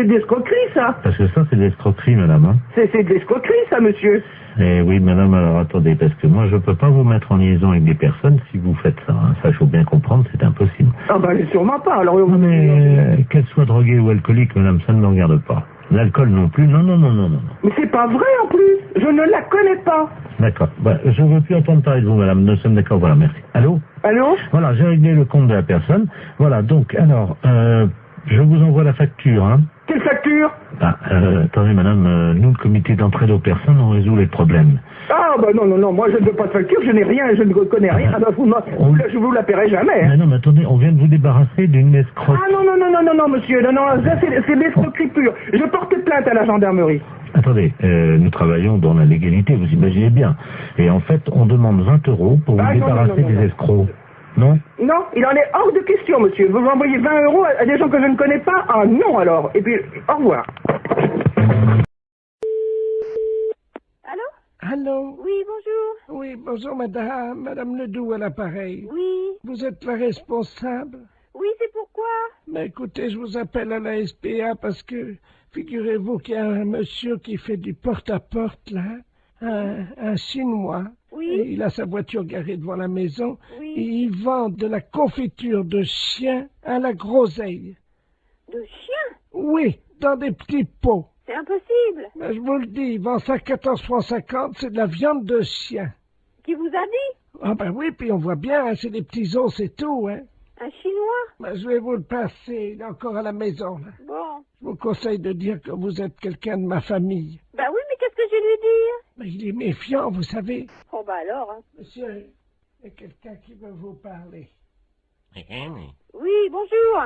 de l'escroquerie, ça. Parce que ça, c'est de l'escroquerie, madame. Hein. C'est de l'escroquerie, ça, monsieur. Eh oui, madame, alors attendez, parce que moi, je peux pas vous mettre en liaison avec des personnes si vous faites ça. Hein. Ça, il faut bien comprendre, c'est impossible. Ah bah, sûrement pas. Alors, non, mais qu'elle soit droguée ou alcoolique, madame, ça ne me regarde pas. L'alcool non plus, non. Mais c'est pas vrai, en plus. Je ne la connais pas. D'accord. Bah, je ne veux plus entendre parler de vous, madame. Nous sommes d'accord, voilà, merci. Allô? Voilà, j'ai réglé le compte de la personne. Voilà, donc, alors, je vous envoie la facture, hein. Quelle facture? Attendez, madame, nous, le comité d'entraide aux personnes, on résout les problèmes. Ah, bah non, moi, je ne veux pas de facture, je n'ai rien, je ne connais rien. Ah, bah, je vous la paierai jamais. Hein. Mais non, mais attendez, on vient de vous débarrasser d'une escroque. Ah, non, monsieur, non, ça, c'est l'escroquerie pure. Je porte plainte à la gendarmerie. Attendez, nous travaillons dans la légalité, vous imaginez bien. Et en fait, on demande 20 € pour vous débarrasser des escrocs. Non? Non, il en est hors de question, monsieur. Vous envoyez 20 € à des gens que je ne connais pas? Ah non, alors. Et puis, au revoir. Allô? Oui, bonjour. Oui, bonjour, madame. Madame Ledoux à l'appareil. Oui. Vous êtes la responsable? Oui, c'est pourquoi? Mais écoutez, je vous appelle à la SPA parce que, figurez-vous qu'il y a un monsieur qui fait du porte-à-porte, là. Un Chinois. Oui. Et il a sa voiture garée devant la maison. Oui. Et il vend de la confiture de chien à la groseille. De chien? Oui, dans des petits pots. C'est impossible. Mais je vous le dis, il vend ça à 14,50 francs, c'est de la viande de chien. Qui vous a dit? Ah ben oui, puis on voit bien, hein, c'est des petits os, c'est tout, hein. Un Chinois? Ben, je vais vous le passer, il est encore à la maison, là. Bon. Je vous conseille de dire que vous êtes quelqu'un de ma famille. Ben oui, mais qu'est-ce que je vais lui dire? Mais il est méfiant, vous savez. Oh ben alors, hein. Monsieur, il y a quelqu'un qui veut vous parler. Oui, bonjour.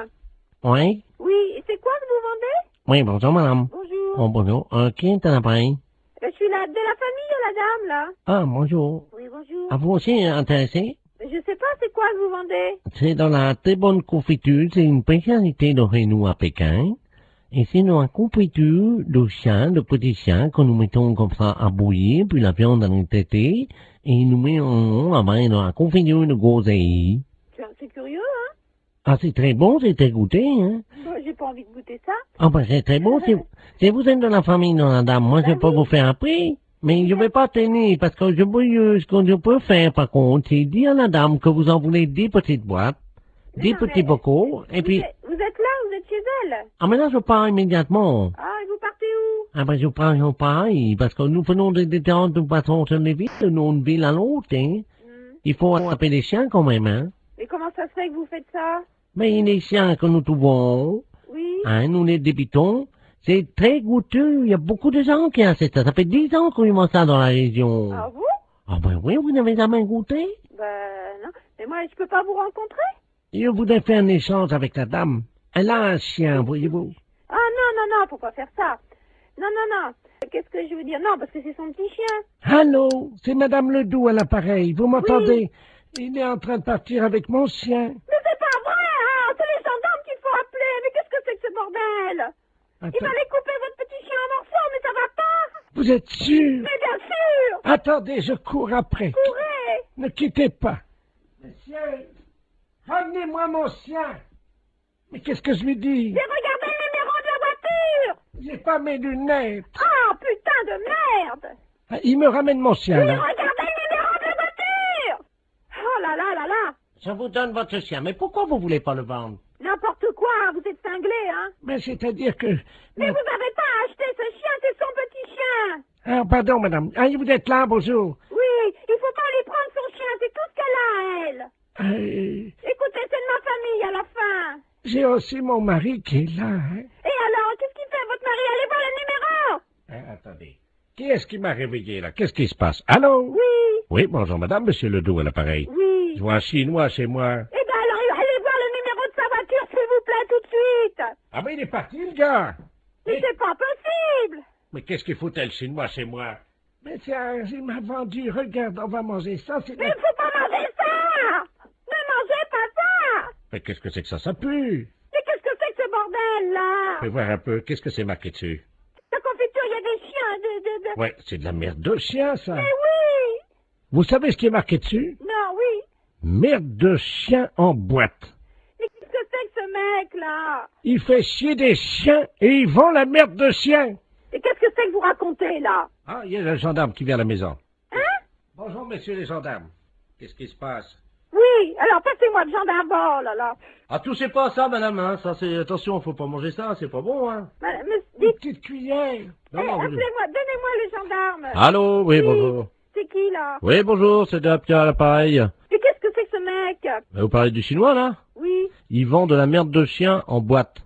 Oui? Oui, et c'est quoi que vous vendez? Oui, bonjour, madame. Bonjour. Oh, bonjour. Qui est à l'appareil? Je suis de la famille de la dame, là. Ah, bonjour. Oui, bonjour. À vous aussi intéressé? Je sais pas, c'est quoi que vous vendez? C'est dans la très bonne confiture, c'est une spécialité de chez nous à Pékin. Et c'est dans la confiture de chien, de petits chiens, que nous mettons comme ça à bouillir, puis la viande en est traitée, et nous mettons là-bas dans la confiture de groseille. C'est curieux, hein? Ah, c'est très bon, c'est très goûté, hein? Bon, j'ai pas envie de goûter ça. Ah, ben, c'est très bon, si vous êtes de la famille de la dame, moi, je peux vous faire un prix. Mais je vais pas tenir, parce que ce que je peux faire, par contre, c'est dire à la dame que vous en voulez 10 petites boîtes. des Non, petits mais- bocaux, et puis... Vous êtes là, vous êtes chez elle. Ah, mais là, je pars immédiatement. Ah, et vous partez où? Ah, ben, je pars pareil, parce que nous prenons des différentes façons sur les villes, d'une ville à l'autre, hein. Il faut attraper les chiens quand même, hein. Mais comment ça se fait que vous faites ça? Mais les chiens que nous trouvons, Oui. hein, nous les débitons, c'est très goûteux. Il y a beaucoup de gens qui achètent ça. Ça fait 10 ans qu'on y mange ça dans la région. Ah vous? Ah ben oui, vous n'avez jamais goûté? Ben non. Mais moi, je peux pas vous rencontrer? Je voudrais faire un échange avec la dame. Elle a un chien, voyez-vous. Ah non, faut pas faire ça. Non. Qu'est-ce que je veux dire? Non, parce que c'est son petit chien. Allô, c'est Madame Ledoux à l'appareil. Vous m'entendez? Il est en train de partir avec mon chien. Mais c'est pas vrai, hein! C'est les gendarmes qu'il faut appeler. Mais qu'est-ce que c'est que ce bordel? Il Attends. va les couper votre petit chien en morceaux, mais ça va pas! Vous êtes sûr? Mais bien sûr! Attendez, je cours après. Courez! Ne quittez pas. Monsieur, ramenez-moi mon chien. Mais qu'est-ce que je lui dis? J'ai regardé le numéro de la voiture! J'ai pas mes lunettes. Ah, putain de merde! Ah, il me ramène mon chien, J'ai là. regardé le numéro de la voiture! Oh là là là là! Je vous donne votre chien, mais pourquoi vous voulez pas le vendre? N'importe quoi, vous êtes cinglé, hein? Mais c'est-à-dire que... Mais vous avez pas acheté ce chien, c'est son petit chien! Ah, pardon, madame. Ah, vous êtes là, bonjour. Oui, il faut pas lui prendre son chien, c'est tout ce qu'elle a, elle! Écoutez, c'est de ma famille à la fin! J'ai aussi mon mari qui est là, hein. Et alors, qu'est-ce qu'il fait, votre mari? Allez voir le numéro! Attendez. Qui est-ce qui m'a réveillé, là? Qu'est-ce qui se passe? Allô? Oui! Oui, bonjour, madame, monsieur Ledoux à l'appareil. Oui! Je vois un Chinois chez moi. Eh ben alors, allez voir le numéro de sa voiture, s'il vous plaît, tout de suite! Ah, mais il est parti, le gars! Mais c'est pas possible! Mais qu'est-ce qu'il foutait, le Chinois, chez moi? Mais tiens, il m'a vendu. Regarde, on va manger ça. Mais il faut pas manger ça! Ne mangez pas ça! Mais qu'est-ce que c'est que ça? Ça pue! Mais qu'est-ce que c'est que ce bordel, là? Fais voir un peu. Qu'est-ce que c'est marqué dessus? La confiture, il y a des chiens, Ouais, c'est de la merde de chien, ça. Mais oui! Vous savez ce qui est marqué dessus? Non, oui! Merde de chien en boîte. Mais qu'est-ce que c'est que ce mec-là? Il fait chier des chiens et il vend la merde de chien. Et qu'est-ce que c'est que vous racontez, là? Ah, il y a le gendarme qui vient à la maison. Hein? Bonjour, messieurs les gendarmes. Qu'est-ce qui se passe? Oui, alors passez-moi le gendarme, oh là là. Ah, touchez pas à ça, madame, hein. Ça, c'est... Attention, faut pas manger ça, c'est pas bon, hein. Mais Une dites, petite cuillère. Non, non, appelez-moi, donnez-moi le gendarme. Allô, oui, bonjour. C'est qui, là? Oui, bonjour, c'est Pierre à l'appareil. Et qu'est-ce que c'est que ce mec? Vous parlez du chinois, là? Oui. Il vend de la merde de chien en boîte.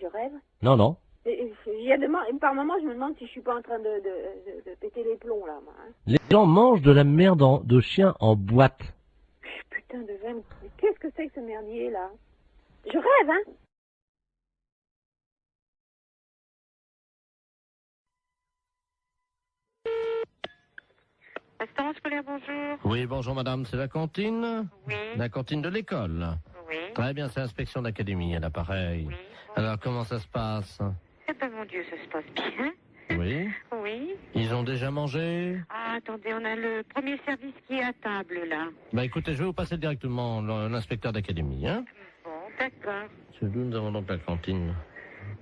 Je rêve. Non, non. Il y a par moment, je me demande si je suis pas en train de péter les plombs, là, moi. Hein. Les gens mangent de la merde de chien en boîte. Putain de veine. Mais qu'est-ce que c'est que ce merdier, là? Je rêve, hein? Restaurant scolaire, bonjour. Oui, bonjour madame, c'est la cantine? Oui. La cantine de l'école? Oui. Très bien, c'est l'inspection d'académie à l'appareil. Oui. Alors, comment ça se passe? Eh ben, mon Dieu, ça se passe bien. Oui. Oui. Ils ont déjà mangé? Ah, attendez, on a le premier service qui est à table, là. Bah écoutez, je vais vous passer directement l'inspecteur d'académie, hein? Bon, d'accord. C'est d'où nous avons donc la cantine.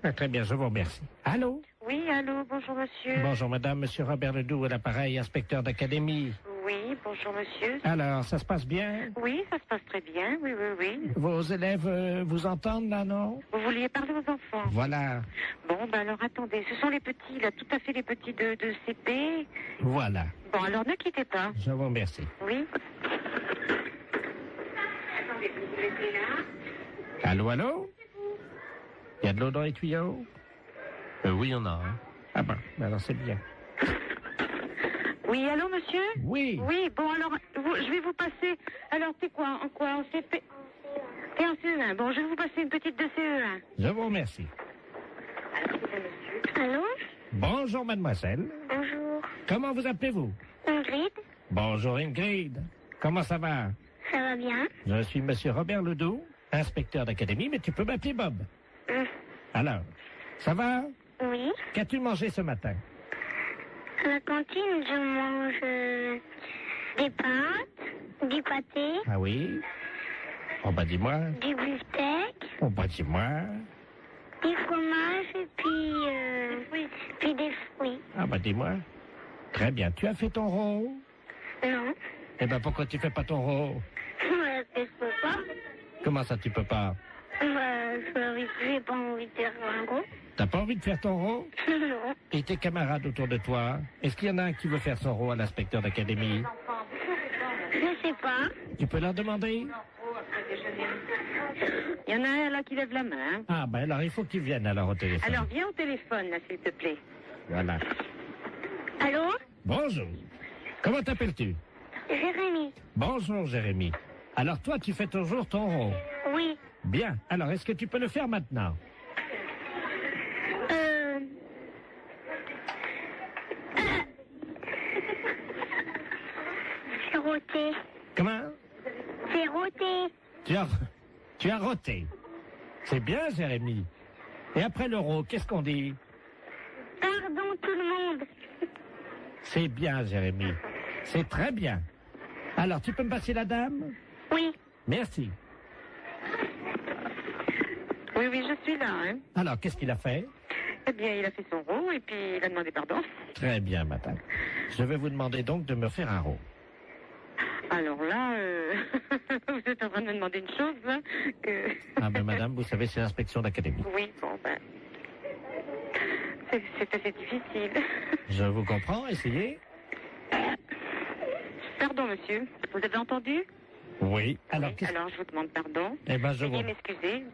Ah, très bien, je vous remercie. Allô? Oui, allô, bonjour, monsieur. Bonjour, madame, monsieur Robert Ledoux à l'appareil, inspecteur d'académie. Oui, bonjour, monsieur. Alors, ça se passe bien? Oui, ça se passe très bien, oui, oui, oui. Vos élèves vous entendent, là, non? Vous vouliez parler aux enfants? Voilà. Bon, ben alors, attendez, ce sont les petits, là, tout à fait les petits de CP. Voilà. Bon, alors, ne quittez pas. Je vous remercie. Oui. Attendez, vous vous mettez là. Allô, allô? Il y a de l'eau dans les tuyaux? Oui, il y en a, hein. Ah bon, alors c'est bien. Oui, allô, monsieur? Oui. Oui, bon, alors, je vais vous passer... Alors, t'es quoi? En quoi? En CP? T'es en CE1. Bon, je vais vous passer une petite de CE1. Je vous remercie. Alors, c'est monsieur. Allô? Bonjour, mademoiselle. Bonjour. Comment vous appelez-vous? Ingrid? Bonjour, Ingrid. Comment ça va? Ça va bien? Je suis monsieur Robert Ledoux, inspecteur d'académie, mais tu peux m'appeler Bob. Alors, ça va? Oui. Qu'as-tu mangé ce matin? À la cantine, je mange des pâtes, du pâté, Ah oui? Oh bah dis-moi. du beefsteak, Oh bah dis-moi. du fromage et puis des fruits. Ah bah dis-moi. Très bien. Tu as fait ton rôle? Non, Eh ben pourquoi tu fais pas ton rôle? je peux pas. Comment ça, tu peux pas? J'ai pas envie de faire un gros. T'as pas envie de faire ton rôle? Non. Et tes camarades autour de toi? Est-ce qu'il y en a un qui veut faire son rôle à l'inspecteur d'académie? Je sais pas. Tu peux leur demander? Il y en a un là qui lève la main. Ah, ben alors il faut qu'ils viennent alors au téléphone. Alors viens au téléphone là, s'il te plaît. Voilà. Allô? Bonjour. Comment t'appelles-tu? Jérémy. Bonjour, Jérémy. Alors toi, tu fais toujours ton rôle? Oui. Bien. Alors, est-ce que tu peux le faire maintenant? J'ai roté. Comment? J'ai roté. Tu as roté. C'est bien, Jérémy. Et après l'euro, qu'est-ce qu'on dit? Pardon tout le monde. C'est bien, Jérémy. C'est très bien. Alors, tu peux me passer la dame? Oui. Merci. Oui, je suis là. Hein. Alors, qu'est-ce qu'il a fait? Eh bien, il a fait son rôle et puis il a demandé pardon. Très bien, madame. Je vais vous demander donc de me faire un rôle. Alors là, vous êtes en train de me demander une chose, là, que... Ah ben, madame, vous savez, c'est l'inspection d'académie. Oui, bon, ben... C'est assez difficile. Je vous comprends, essayez. Pardon, monsieur. Vous avez entendu? Oui. Alors, alors je vous demande pardon. Eh ben, Veuillez m'excuser.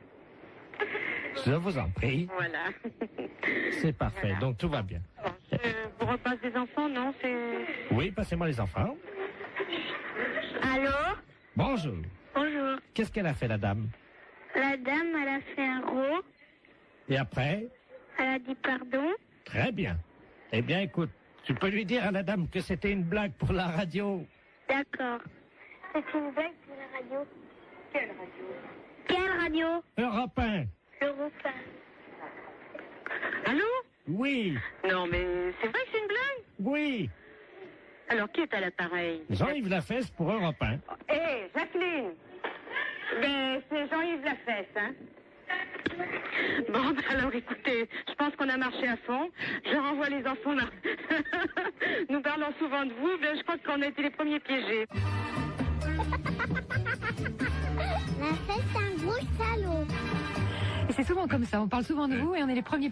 Je vous en prie. Voilà. C'est parfait, Voilà. donc tout va bien. Bon, je vous repasse des enfants, non? C'est... Oui, passez-moi les enfants. Allô? Bonjour. Bonjour. Qu'est-ce qu'elle a fait, la dame? La dame, elle a fait un rot. Et après? Elle a dit pardon. Très bien. Eh bien, écoute, tu peux lui dire à la dame que c'était une blague pour la radio. D'accord. C'est une blague pour la radio. Quelle radio? Quelle radio? Europe 1. Europe 1. Allô? Oui. Non, mais c'est vrai que c'est une blague? Oui. Alors, qui est à l'appareil? Jean-Yves Lafesse pour Europe 1. Hé, Jacqueline! Ben, c'est Jean-Yves Lafesse, hein? Bon, ben alors écoutez, je pense qu'on a marché à fond. Je renvoie les enfants là. Nous parlons souvent de vous, mais je crois qu'on a été les premiers piégés. Lafesse, c'est un gros salaud. Et c'est souvent comme ça, on parle souvent de vous et on est les premiers.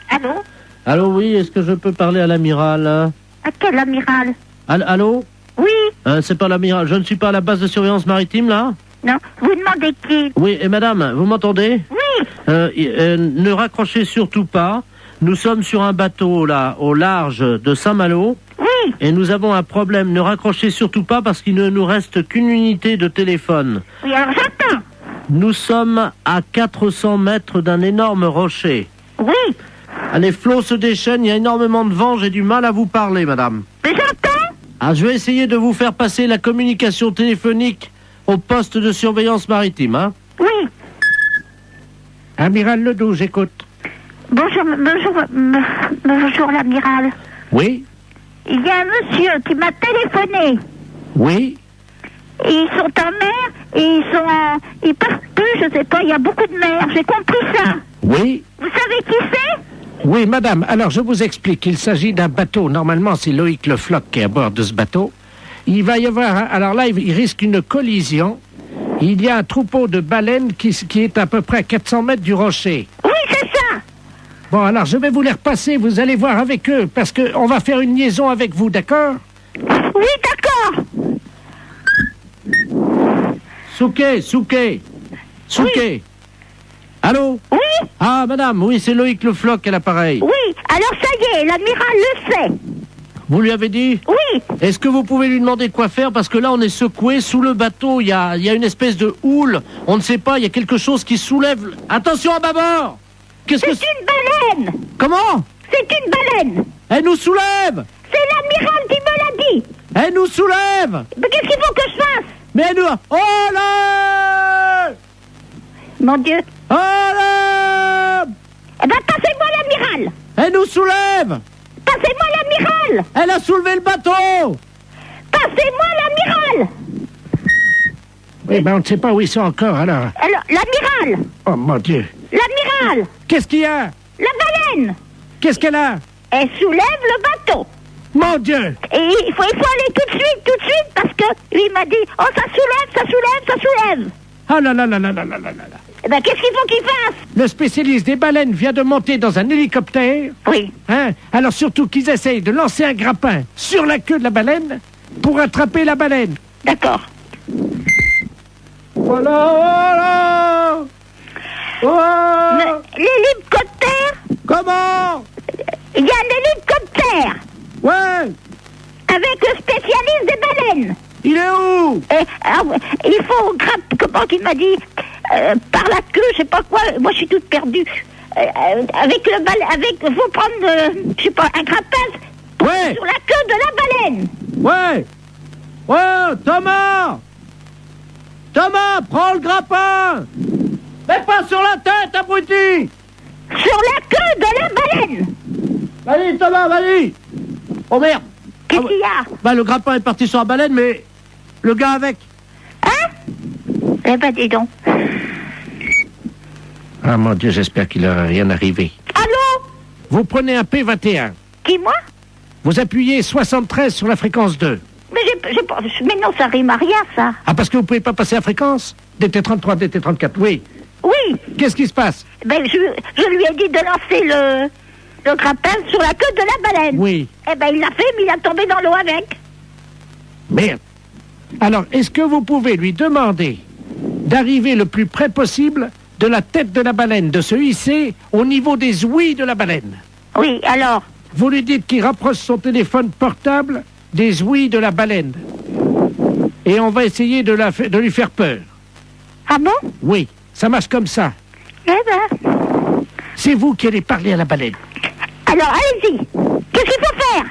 Allô? Allô, oui, est-ce que je peux parler à l'amiral? À quel amiral? Allô? Oui. C'est pas l'amiral, je ne suis pas à la base de surveillance maritime, là? Non, vous demandez qui? Oui, et madame, vous m'entendez? Oui. Ne raccrochez surtout pas. Nous sommes sur un bateau, là, au large de Saint-Malo. Oui. Et nous avons un problème. Ne raccrochez surtout pas parce qu'il ne nous reste qu'une unité de téléphone. Oui, alors j'attends. Nous sommes à 400 mètres d'un énorme rocher. Oui. Les flots se déchaînent, il y a énormément de vent, j'ai du mal à vous parler, madame. Mais j'entends. Ah, je vais essayer de vous faire passer la communication téléphonique au poste de surveillance maritime, hein? Oui. Amiral Ledoux, j'écoute. Bonjour l'amiral. Oui? Il y a un monsieur qui m'a téléphoné. Oui? Ils sont en mer et ils peuvent plus, je sais pas, il y a beaucoup de mer, j'ai compris ça. Oui? Vous savez qui c'est? Oui, madame, alors je vous explique. Il s'agit d'un bateau. Normalement, c'est Loïc Le Floch qui est à bord de ce bateau. Il va y avoir... Alors là, il risque une collision. Il y a un troupeau de baleines qui est à peu près à 400 mètres du rocher. Oui, c'est ça. Bon, alors je vais vous les repasser. Vous allez voir avec eux, parce qu'on va faire une liaison avec vous, d'accord? Oui, d'accord. Souquet. Oui. Allô? Oui. Ah, madame, oui, c'est Loïc Le Floch à l'appareil. Oui, alors ça y est, l'amiral le sait. Vous lui avez dit? Oui. Est-ce que vous pouvez lui demander quoi faire? Parce que là, on est secoué sous le bateau. Il y a une espèce de houle. On ne sait pas, il y a quelque chose qui soulève. Attention à bâbord! C'est une baleine. Comment? C'est une baleine. Elle nous soulève! C'est l'amiral qui me l'a dit. Elle nous soulève! Mais qu'est-ce qu'il faut que je fasse? Mais elle nous... Oh là! Mon Dieu. Oh là! Eh ben, passez-moi l'amiral. Elle nous soulève! Passez-moi l'amiral. Elle a soulevé le bateau! Passez-moi l'amiral. Oui, ben on ne sait pas où ils sont encore, alors. Alors, l'amiral. Oh, mon Dieu. L'amiral. Qu'est-ce qu'il y a? La baleine. Qu'est-ce qu'elle a? Elle soulève le bateau. Mon Dieu! Et il faut aller tout de suite, parce que lui il m'a dit, oh ça soulève. Ah là là là là là là là là. Eh ben qu'est-ce qu'il faut qu'il fasse? Le spécialiste des baleines vient de monter dans un hélicoptère. Oui. Hein? Alors surtout qu'ils essayent de lancer un grappin sur la queue de la baleine pour attraper la baleine. D'accord. Voilà. L'hélicoptère? Comment? Il y a un hélicoptère. Ouais. Avec le spécialiste des baleines. Il est où? Il faut comment qu'il m'a dit, par la queue, je sais pas quoi. Moi, je suis toute perdue. Avec le faut prendre, je sais pas, un grappin sur la queue de la baleine. Ouais. Ouais, Thomas, prends le grappin. Mais pas sur la tête, abruti. Sur la queue de la baleine. Vas-y, Thomas, vas-y. Oh merde. Qu'est-ce qu'il y a? Bah, le grappin est parti sur la baleine, mais le gars avec. Hein? Eh ben, dis donc. Ah, mon Dieu, j'espère qu'il n'aura rien arrivé. Allô? Vous prenez un P21. Qui, moi? Vous appuyez 73 sur la fréquence 2. Mais mais non, ça rime à rien, ça. Ah, parce que vous pouvez pas passer la fréquence? DT33, DT34, oui. Oui. Qu'est-ce qui se passe? Ben, je lui ai dit de lancer le grappin sur la queue de la baleine. Oui. Eh ben, il l'a fait, mais il a tombé dans l'eau avec. Merde. Alors, est-ce que vous pouvez lui demander d'arriver le plus près possible de la tête de la baleine, de se hisser au niveau des ouïes de la baleine? Oui, alors? Vous lui dites qu'il rapproche son téléphone portable des ouïes de la baleine. Et on va essayer de lui faire peur. Ah bon? Oui, ça marche comme ça. Eh ben... C'est vous qui allez parler à la baleine. Alors, allez-y. Qu'est-ce qu'il faut faire?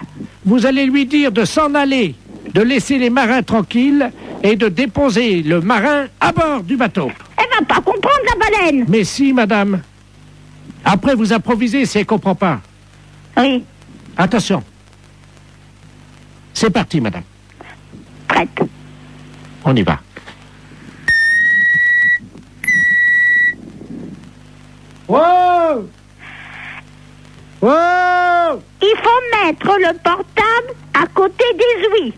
Vous allez lui dire de s'en aller, de laisser les marins tranquilles et de déposer le marin à bord du bateau. Elle va pas comprendre, la baleine. Mais si, madame. Après, vous improvisez si elle comprend pas. Oui. Attention. C'est parti, madame. Prête. On y va. Wow! Wow! Il faut mettre le portable à côté des ouïes.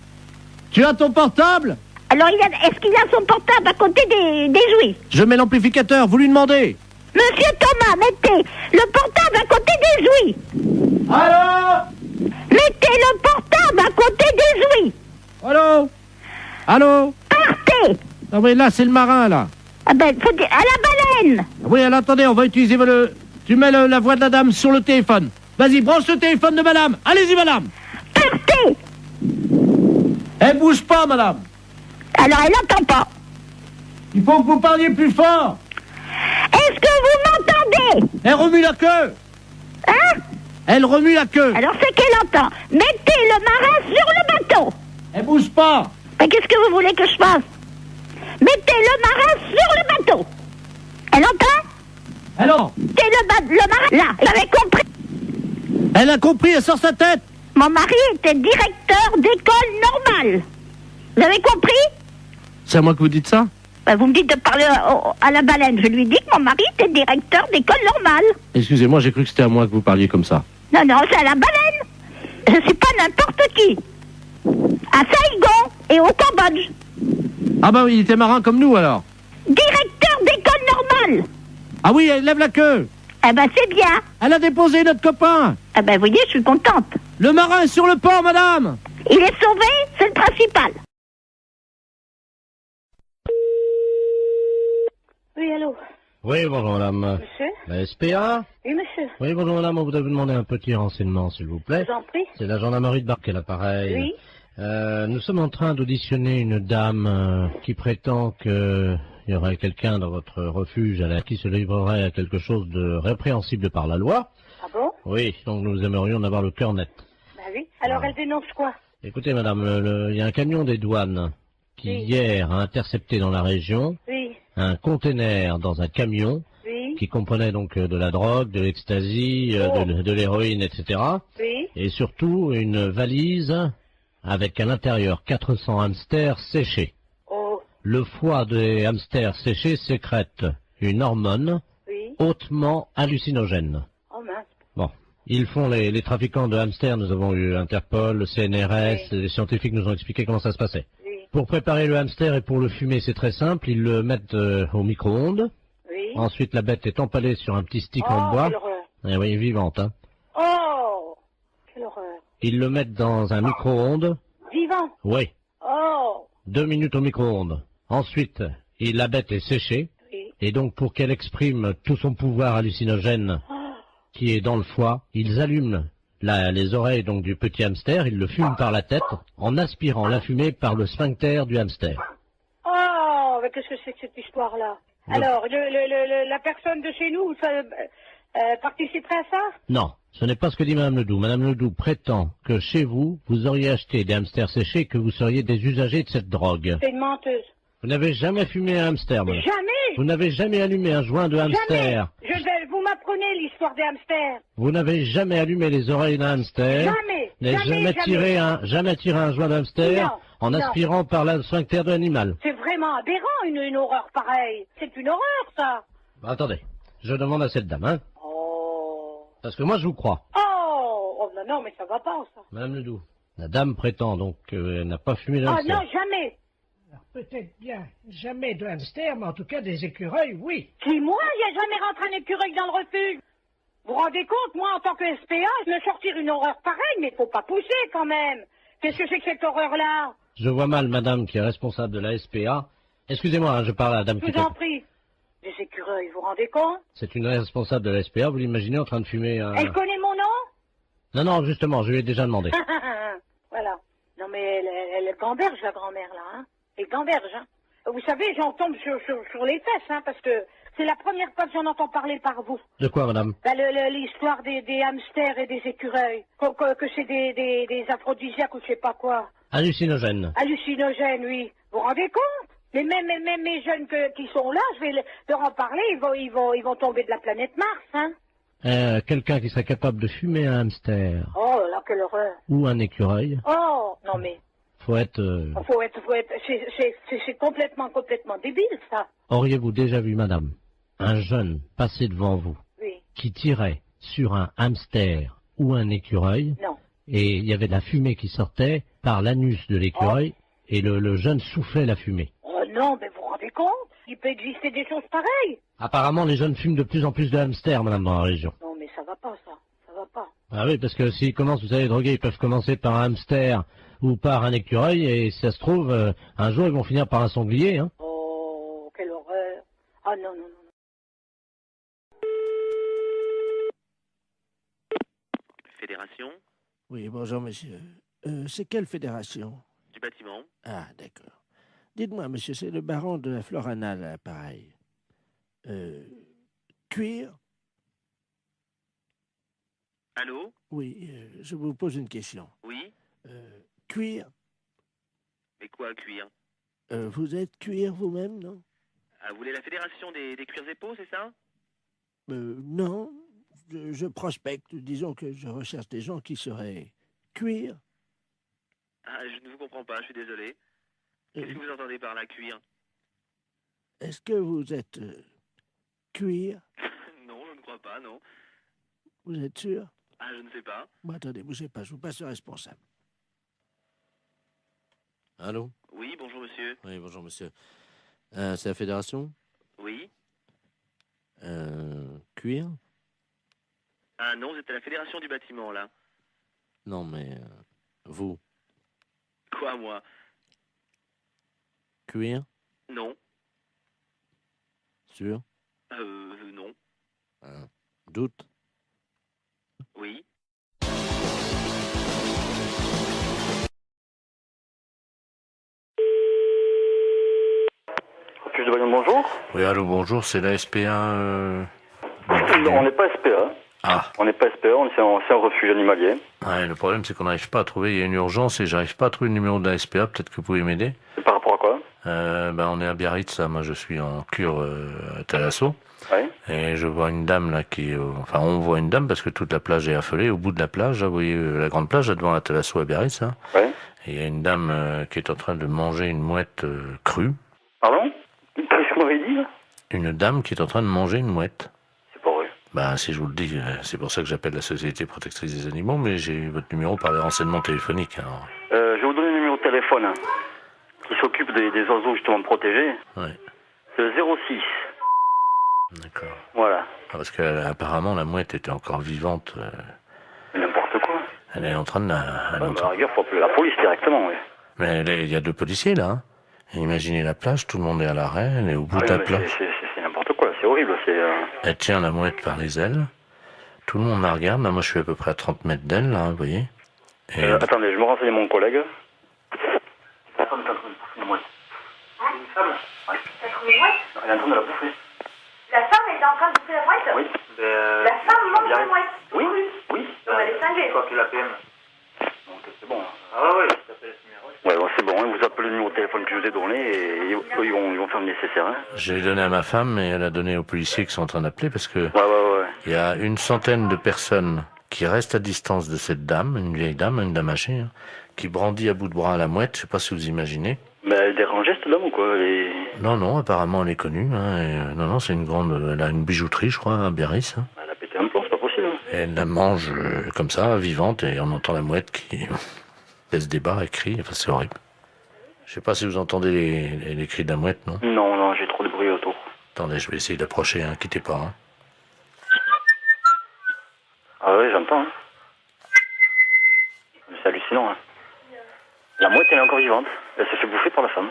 Tu as ton portable? Alors, est-ce qu'il a son portable à côté des ouïes? Je mets l'amplificateur, vous lui demandez. Monsieur Thomas, mettez le portable à côté des ouïes. Allô? Mettez le portable à côté des ouïes. Allô? Allô? Partez. Ah oui, là, c'est le marin, là. Ah ben, faut dire, à la baleine. Oui, alors attendez, on va utiliser Tu mets la voix de la dame sur le téléphone. Vas-y, branche le téléphone de madame. Allez-y, madame. Partez. Elle bouge pas, madame. Alors, elle n'entend pas. Il faut que vous parliez plus fort. Est-ce que vous m'entendez? Elle remue la queue. Hein? Elle remue la queue. Alors, c'est qu'elle entend. Mettez le marin sur le bateau. Elle bouge pas. Mais qu'est-ce que vous voulez que je fasse? Mettez le marin sur le bateau. Elle entend? Alors? Mettez le marin là. Vous avez compris? Elle a compris, elle sort sa tête. Mon mari était directeur d'école normale. Vous avez compris? C'est à moi que vous dites ça? Ben, vous me dites de parler à la baleine. Je lui dis que mon mari était directeur d'école normale. Excusez-moi, j'ai cru que c'était à moi que vous parliez comme ça. Non, non, c'est à la baleine. Je suis pas n'importe qui. À Saigon et au Cambodge. Ah bah oui, il était marin comme nous alors. Directeur d'école normale. Ah oui, elle lève la queue. Eh ben c'est bien. Elle a déposé notre copain. Eh ben vous voyez, je suis contente. Le marin est sur le port, madame. Il est sauvé, c'est le principal. Oui, allô? Oui, bonjour madame. Monsieur? La SPA? Oui, monsieur. Oui, bonjour madame, on voudrait vous demander un petit renseignement, s'il vous plaît. Je vous en prie. C'est la gendarmerie de Barquet, l'appareil. Oui. Nous sommes en train d'auditionner une dame qui prétend qu'il y aurait quelqu'un dans votre refuge qui se livrerait à quelque chose de répréhensible par la loi. Ah bon? Oui, donc nous aimerions en avoir le cœur net. Bah oui. Alors elle dénonce quoi? Écoutez madame, il y a un camion des douanes qui hier a intercepté dans la région un conteneur dans un camion qui comprenait donc de la drogue, de l'ecstasy, de l'héroïne, etc. Et surtout une valise avec à l'intérieur 400 hamsters séchés. Le foie des hamsters séchés sécrète une hormone hautement hallucinogène. Oh mince. Bon, Ils font les trafiquants de hamsters. Nous avons eu Interpol, le CNRS, les scientifiques nous ont expliqué comment ça se passait. Oui. Pour préparer le hamster et pour le fumer, c'est très simple. Ils le mettent au micro-ondes. Oui. Ensuite, la bête est empalée sur un petit stick en bois. Quelle horreur. Eh oui, vivante. Hein. Oh, quelle horreur. Ils le mettent dans un micro-ondes. Vivant. Oui. Oh. 2 minutes au micro-ondes. Ensuite, la bête est séchée. Oui. Et donc, pour qu'elle exprime tout son pouvoir hallucinogène qui est dans le foie, ils allument les oreilles donc du petit hamster, ils le fument par la tête en aspirant la fumée par le sphincter du hamster. Oh, mais qu'est-ce que c'est que cette histoire-là? Alors, la personne de chez nous participerait à ça? Non, ce n'est pas ce que dit Madame Ledoux. Madame Ledoux prétend que chez vous, vous auriez acheté des hamsters séchés et que vous seriez des usagers de cette drogue. C'est une menteuse. Vous n'avez jamais fumé un hamster, madame. Jamais. Vous n'avez jamais allumé un joint de hamster. Jamais. Vous m'apprenez l'histoire des hamsters. Vous n'avez jamais allumé les oreilles d'un hamster. Jamais. N'avez jamais tiré un joint de hamster Non, en aspirant par le sphincter de l'animal. C'est vraiment aberrant, une horreur pareille. C'est une horreur, ça. Attendez, je demande à cette dame, hein. Oh. Parce que moi, je vous crois. Oh, non, mais ça va pas, ça. Madame Ledoux, la dame prétend donc qu'elle n'a pas fumé de Ah hamster. non, jamais. Alors, peut-être bien jamais de hamster, mais en tout cas des écureuils, oui. Qui, moi, il n'y a jamais rentré un écureuil dans le refuge. Vous vous rendez compte, moi, en tant que SPA, je me sortir une horreur pareille, mais faut pas pousser, quand même. Qu'est-ce que c'est que cette horreur-là? Je vois mal madame qui est responsable de la SPA. Excusez-moi, hein, je parle à la dame Je qui vous en prie. Des écureuils, vous vous rendez compte? C'est une responsable de la SPA, vous l'imaginez en train de fumer un... Elle connaît mon nom? Non, non, justement, je lui ai déjà demandé. Voilà. Non, mais elle gamberge, la grand-mère, là, hein. Elle gamberge, hein. Vous savez, j'en tombe sur les fesses, hein, parce que c'est la première fois que j'en entends parler par vous. De quoi, madame? Ben, l'histoire des hamsters et des écureuils. Que c'est des aphrodisiaques ou je sais pas quoi. Hallucinogène. Hallucinogènes, oui. Vous vous rendez compte? Mais même mes jeunes qui sont là, je vais leur en parler, ils vont tomber de la planète Mars, hein. Quelqu'un qui serait capable de fumer un hamster Oh là, quelle horreur. ou un écureuil, Oh, non mais, faut être... c'est complètement débile, ça. Auriez-vous déjà vu, madame, un jeune passer devant vous Oui. qui tirait sur un hamster ou un écureuil? Non. Et il y avait de la fumée qui sortait par l'anus de l'écureuil et le jeune soufflait la fumée. Oh non, mais vous vous rendez compte? Il peut exister des choses pareilles. Apparemment, les jeunes fument de plus en plus de hamsters, madame, dans la région. Non, mais ça va pas, ça. Ça va pas. Ah oui, parce que s'ils commencent, vous savez, droguer, ils peuvent commencer par un hamster ou par un écureuil, et si ça se trouve, un jour, ils vont finir par un sanglier, hein. Oh, quelle horreur. Ah non, non, non. Fédération Oui, bonjour, monsieur. C'est quelle fédération? du bâtiment. Ah, d'accord. Dites-moi, monsieur, c'est le baron de la Florana, là, pareil. Cuir? Allô? Oui, je vous pose une question. Oui? Cuir? Mais quoi, cuir? Vous êtes cuir vous-même, non? Ah, vous voulez la fédération des cuirs et peaux, c'est ça? Non. Je prospecte. Disons que je recherche des gens qui seraient cuir. Ah, je ne vous comprends pas, je suis désolé. Qu'est-ce que vous entendez par là, cuir? Est-ce que vous êtes cuir? Non, je ne crois pas, non. Vous êtes sûr? Ah, je ne sais pas. Bon, attendez, bougez pas, je vous passe le responsable. Allô? Oui, bonjour monsieur. Oui, bonjour monsieur. C'est la fédération? Oui? Cuir? Ah non, vous êtes à la fédération du bâtiment, là. Non, mais vous? Quoi, moi? Cuir? Non. Sûr? Non. Doute? Oui? Refuge de Bayonne, bonjour. Oui, allô, bonjour, c'est la SPA. Non, on n'est pas SPA. Ah. On n'est pas SPA, c'est un refuge animalier. Ouais, le problème, c'est qu'on n'arrive pas à trouver. Il y a une urgence et j'arrive pas à trouver le numéro de la SPA. Peut-être que vous pouvez m'aider. Et par rapport à quoi? On est à Biarritz, là. Moi, je suis en cure à Thalasso. Ouais. Et je vois une dame, là, on voit une dame parce que toute la plage est affolée. Au bout de la plage, là, vous voyez la grande plage, là, devant la Thalasso à Biarritz, là. Ouais. Et il y a une dame qui est en train de manger une mouette crue. Pardon? Qu'est-ce que vous m'avez dit, là? Une dame qui est en train de manger une mouette. C'est pas vrai. Ben, si je vous le dis, c'est pour ça que j'appelle la Société protectrice des animaux, mais j'ai eu votre numéro par les renseignements téléphoniques. Alors. Je vais vous donner le numéro de téléphone hein, qui s'occupe des oiseaux justement protégés. Ouais. C'est le 06. D'accord. Voilà. Ah, parce qu'apparemment, la mouette était encore vivante. N'importe quoi. Elle est en train de la... À la rigueur, faut appeler la police directement, oui. Mais il y a 2 policiers, là. Hein. Imaginez la plage, tout le monde est à l'arrêt, elle est au bout de la plage. C'est n'importe quoi, c'est horrible. Elle tient la mouette par les ailes. Tout le monde la regarde. Là, moi, je suis à peu près à 30 mètres d'elle, là, vous voyez. Et... attendez, je me renseigne mon collègue. La femme est en train de bouffer une mouette. Une femme? Oui. T'as trouvé une mouette? Elle est en train de la bouffer. La femme est en train de bouffer la mouette? Oui. La femme mange la mouette? Oui, oui. Donc elle est cinglée. Je crois que la PM. Donc c'est bon. Ah oui, ça fait ce numéro. Ouais, bon, c'est bon, hein, vous appelez le numéro de téléphone que je vous ai donné et ils vont faire le nécessaire. Hein. J'ai donné à ma femme et elle a donné aux policiers qui sont en train d'appeler parce que il y a une centaine de personnes qui restent à distance de cette dame, une vieille dame, une dame âgée, hein, qui brandit à bout de bras la mouette, je sais pas si vous imaginez. Mais elle dérangeait cette dame ou quoi Non, apparemment elle est connue. Hein, non, c'est une grande... Elle a une bijouterie, je crois, à Biarritz. Hein. Elle a pété un plomb, c'est pas possible. Et elle la mange comme ça, vivante, et on entend la mouette qui laisse des barres et crie. Enfin, c'est horrible. Je sais pas si vous entendez les cris de la mouette, non? Non, j'ai trop de bruit autour. Attendez, je vais essayer d'approcher, hein, quittez pas. Hein. Ah oui, j'entends. Hein. C'est hallucinant. Hein. La mouette, elle est encore vivante. Elle se fait bouffer par la femme.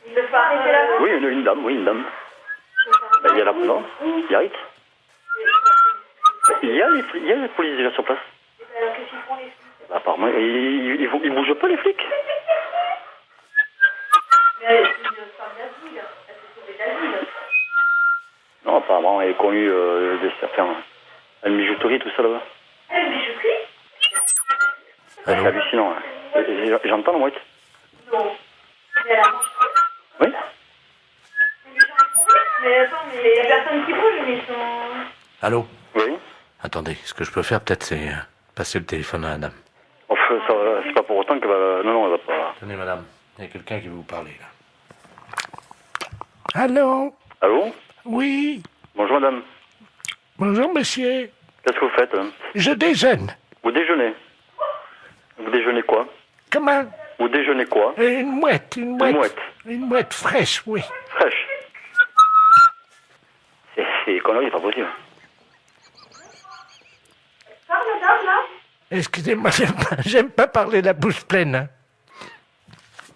Il ne faut arrêter la mouette? Oui, une dame. Ben, il y a la non, il y a Rick. Il y a les policiers déjà sur place. Alors qu'est-ce qu'ils font les flics? Bah, apparemment, ils bougent pas les flics. Mais elle est une femme d'asile. Elle s'est sauvée d'asile. Non, apparemment, elle est connue certains. Elle a une bijouterie, tout ça là-bas. Elle a une bijouterie? C'est hallucinant. Hein. J'entends la mouette. Non. Mais elle a mangé. Oui. Mais attends, mais il y a personne qui bouge, mais ils sont... Allô? Oui. Attendez, ce que je peux faire peut-être c'est passer le téléphone à la dame. Enfin, c'est pas pour autant qu'elle va... Non, elle va pas... Tenez madame, il y a quelqu'un qui veut vous parler là. Allô? Allô? Oui. Bonjour madame. Bonjour monsieur. Qu'est-ce que vous faites hein? Je déjeune. Vous déjeunez? Vous déjeunez quoi? Comment? Vous déjeunez quoi? Une mouette. Une mouette? Une mouette fraîche, oui. Fraîche? C'est conneries, c'est pas possible. Parle madame, là? Excusez-moi, j'aime pas parler la bouche pleine. Hein.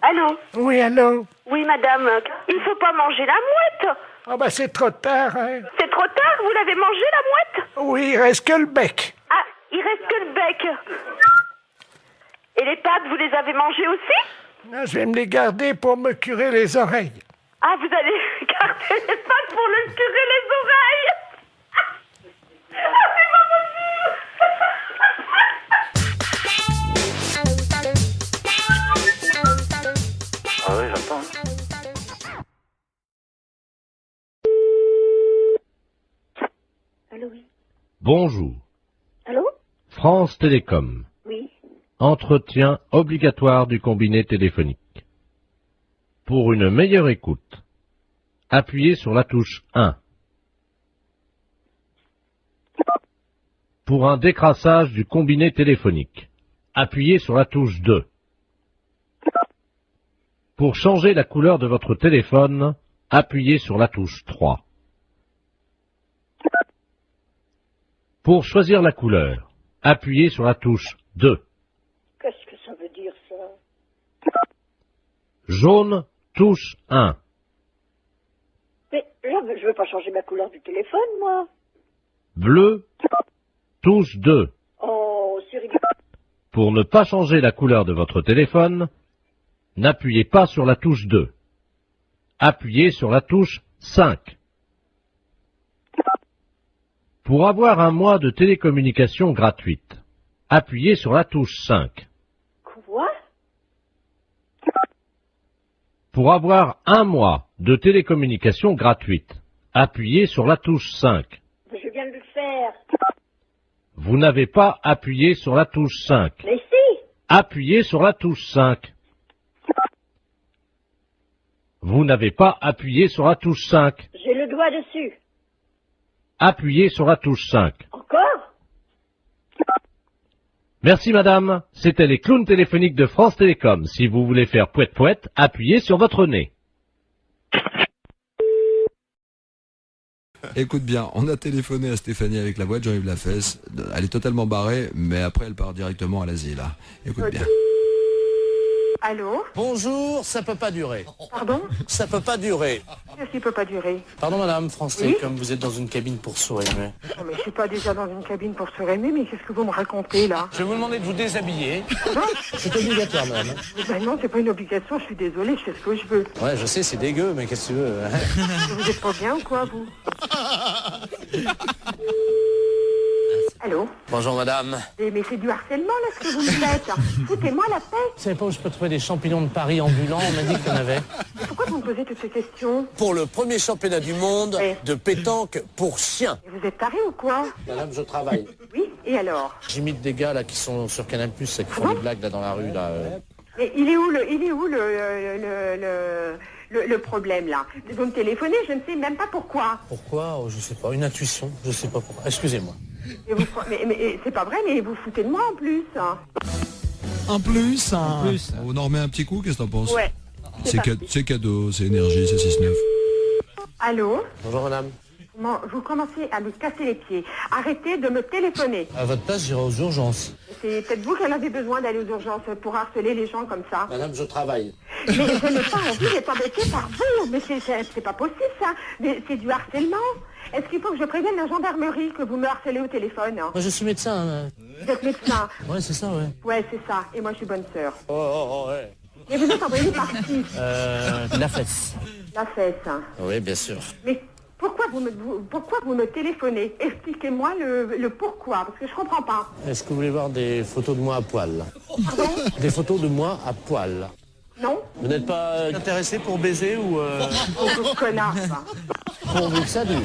Allô? Oui, allô? Oui, madame. Il faut pas manger la mouette. Oh, bah, c'est trop tard, hein. C'est trop tard, vous l'avez mangé, la mouette? Oui, il reste que le bec. Ah, il reste que le bec. Et les pattes, vous les avez mangées aussi? Non, je vais me les garder pour me curer les oreilles. Ah, vous allez garder les pattes pour le curer les oreilles? Ah, c'est pas possible! Ah oui, j'entends. Allô, oui. Bonjour. Allô? France Télécom. Oui. Entretien obligatoire du combiné téléphonique. Pour une meilleure écoute, appuyez sur la touche 1. Pour un décrassage du combiné téléphonique, appuyez sur la touche 2. Pour changer la couleur de votre téléphone, appuyez sur la touche 3. Pour choisir la couleur, appuyez sur la touche 2. Qu'est-ce que ça veut dire, ça? Jaune, touche 1. Mais je veux pas changer ma couleur du téléphone, moi. Bleu, touche 2. Oh, c'est rigolo. Pour ne pas changer la couleur de votre téléphone, n'appuyez pas sur la touche 2. Appuyez sur la touche 5. Pour avoir un mois de télécommunication gratuite, appuyez sur la touche 5. Quoi? Pour avoir un mois de télécommunication gratuite, appuyez sur la touche 5. Je viens de le faire. Vous n'avez pas appuyé sur la touche 5. Mais si! Appuyez sur la touche 5. Vous n'avez pas appuyé sur la touche 5. J'ai le doigt dessus. appuyez sur la touche 5. Encore? Merci madame, c'était les clowns téléphoniques de France Télécom. Si vous voulez faire pouette-pouette, appuyez sur votre nez. Écoute bien, on a téléphoné à Stéphanie avec la voix de Jean-Yves Lafesse. Elle est totalement barrée, mais après elle part directement à l'asile. Écoute bien. Allô? Bonjour, ça peut pas durer. Pardon? Ça peut pas durer. Qu'est-ce qui peut pas durer? Pardon madame, France Oui. Télécom, vous êtes dans une cabine pour sourire. Non, mais je suis pas déjà dans une cabine pour se rémer, mais qu'est-ce que vous me racontez là? Je vais vous demander de vous déshabiller. Pardon? C'est obligatoire madame. Ben non, c'est pas une obligation, je suis désolée, je fais ce que je veux. Ouais, je sais, c'est dégueu, mais qu'est-ce que tu veux? Vous êtes pas bien ou quoi, vous? Allô? Bonjour madame. Mais c'est du harcèlement là ce que vous me faites. Foutez-moi la paix. Vous savez pas où je peux trouver des champignons de Paris ambulants? On m'a dit qu'il y en avait. Mais pourquoi vous me posez toutes ces questions? Pour le premier championnat du monde de pétanque pour chiens. Et vous êtes taré ou quoi? Madame, je travaille. Oui, et alors? J'imite des gars là qui sont sur Canal+, qui font des blagues là dans la rue là. Mais il est où le problème là? Vous me téléphonez, je ne sais même pas pourquoi. Pourquoi? Oh, je sais pas, une intuition, je sais pas pourquoi. Excusez-moi. Mais c'est pas vrai, mais vous foutez de moi en plus. En plus, on en remet un petit coup, qu'est-ce que t'en penses? Ouais. C'est cadeau, c'est énergie, c'est 6-9. Allô? Bonjour madame. Vous commencez à me casser les pieds. Arrêtez de me téléphoner. À votre place, j'irai aux urgences. C'est peut-être vous qui en avez besoin d'aller aux urgences pour harceler les gens comme ça. Madame, je travaille. Mais je n'ai pas envie d'être embêtée par vous. Mais c'est pas possible ça. Mais c'est du harcèlement. Est-ce qu'il faut que je prévienne la gendarmerie que vous me harcelez au téléphone? Moi, je suis médecin. Vous êtes médecin? Ouais, c'est ça, ouais. Ouais, c'est ça. Et moi, je suis bonne sœur. Oh, ouais. Et vous êtes envoyé par qui? La fesse. La fesse. Oui, bien sûr. Mais pourquoi vous me téléphonez? Expliquez-moi le pourquoi, parce que je comprends pas. Est-ce que vous voulez voir des photos de moi à poil? Pardon? Des photos de moi à poil. Non? Vous n'êtes pas intéressé pour baiser ou... Oh, connard, ça. Pourvu que ça dure.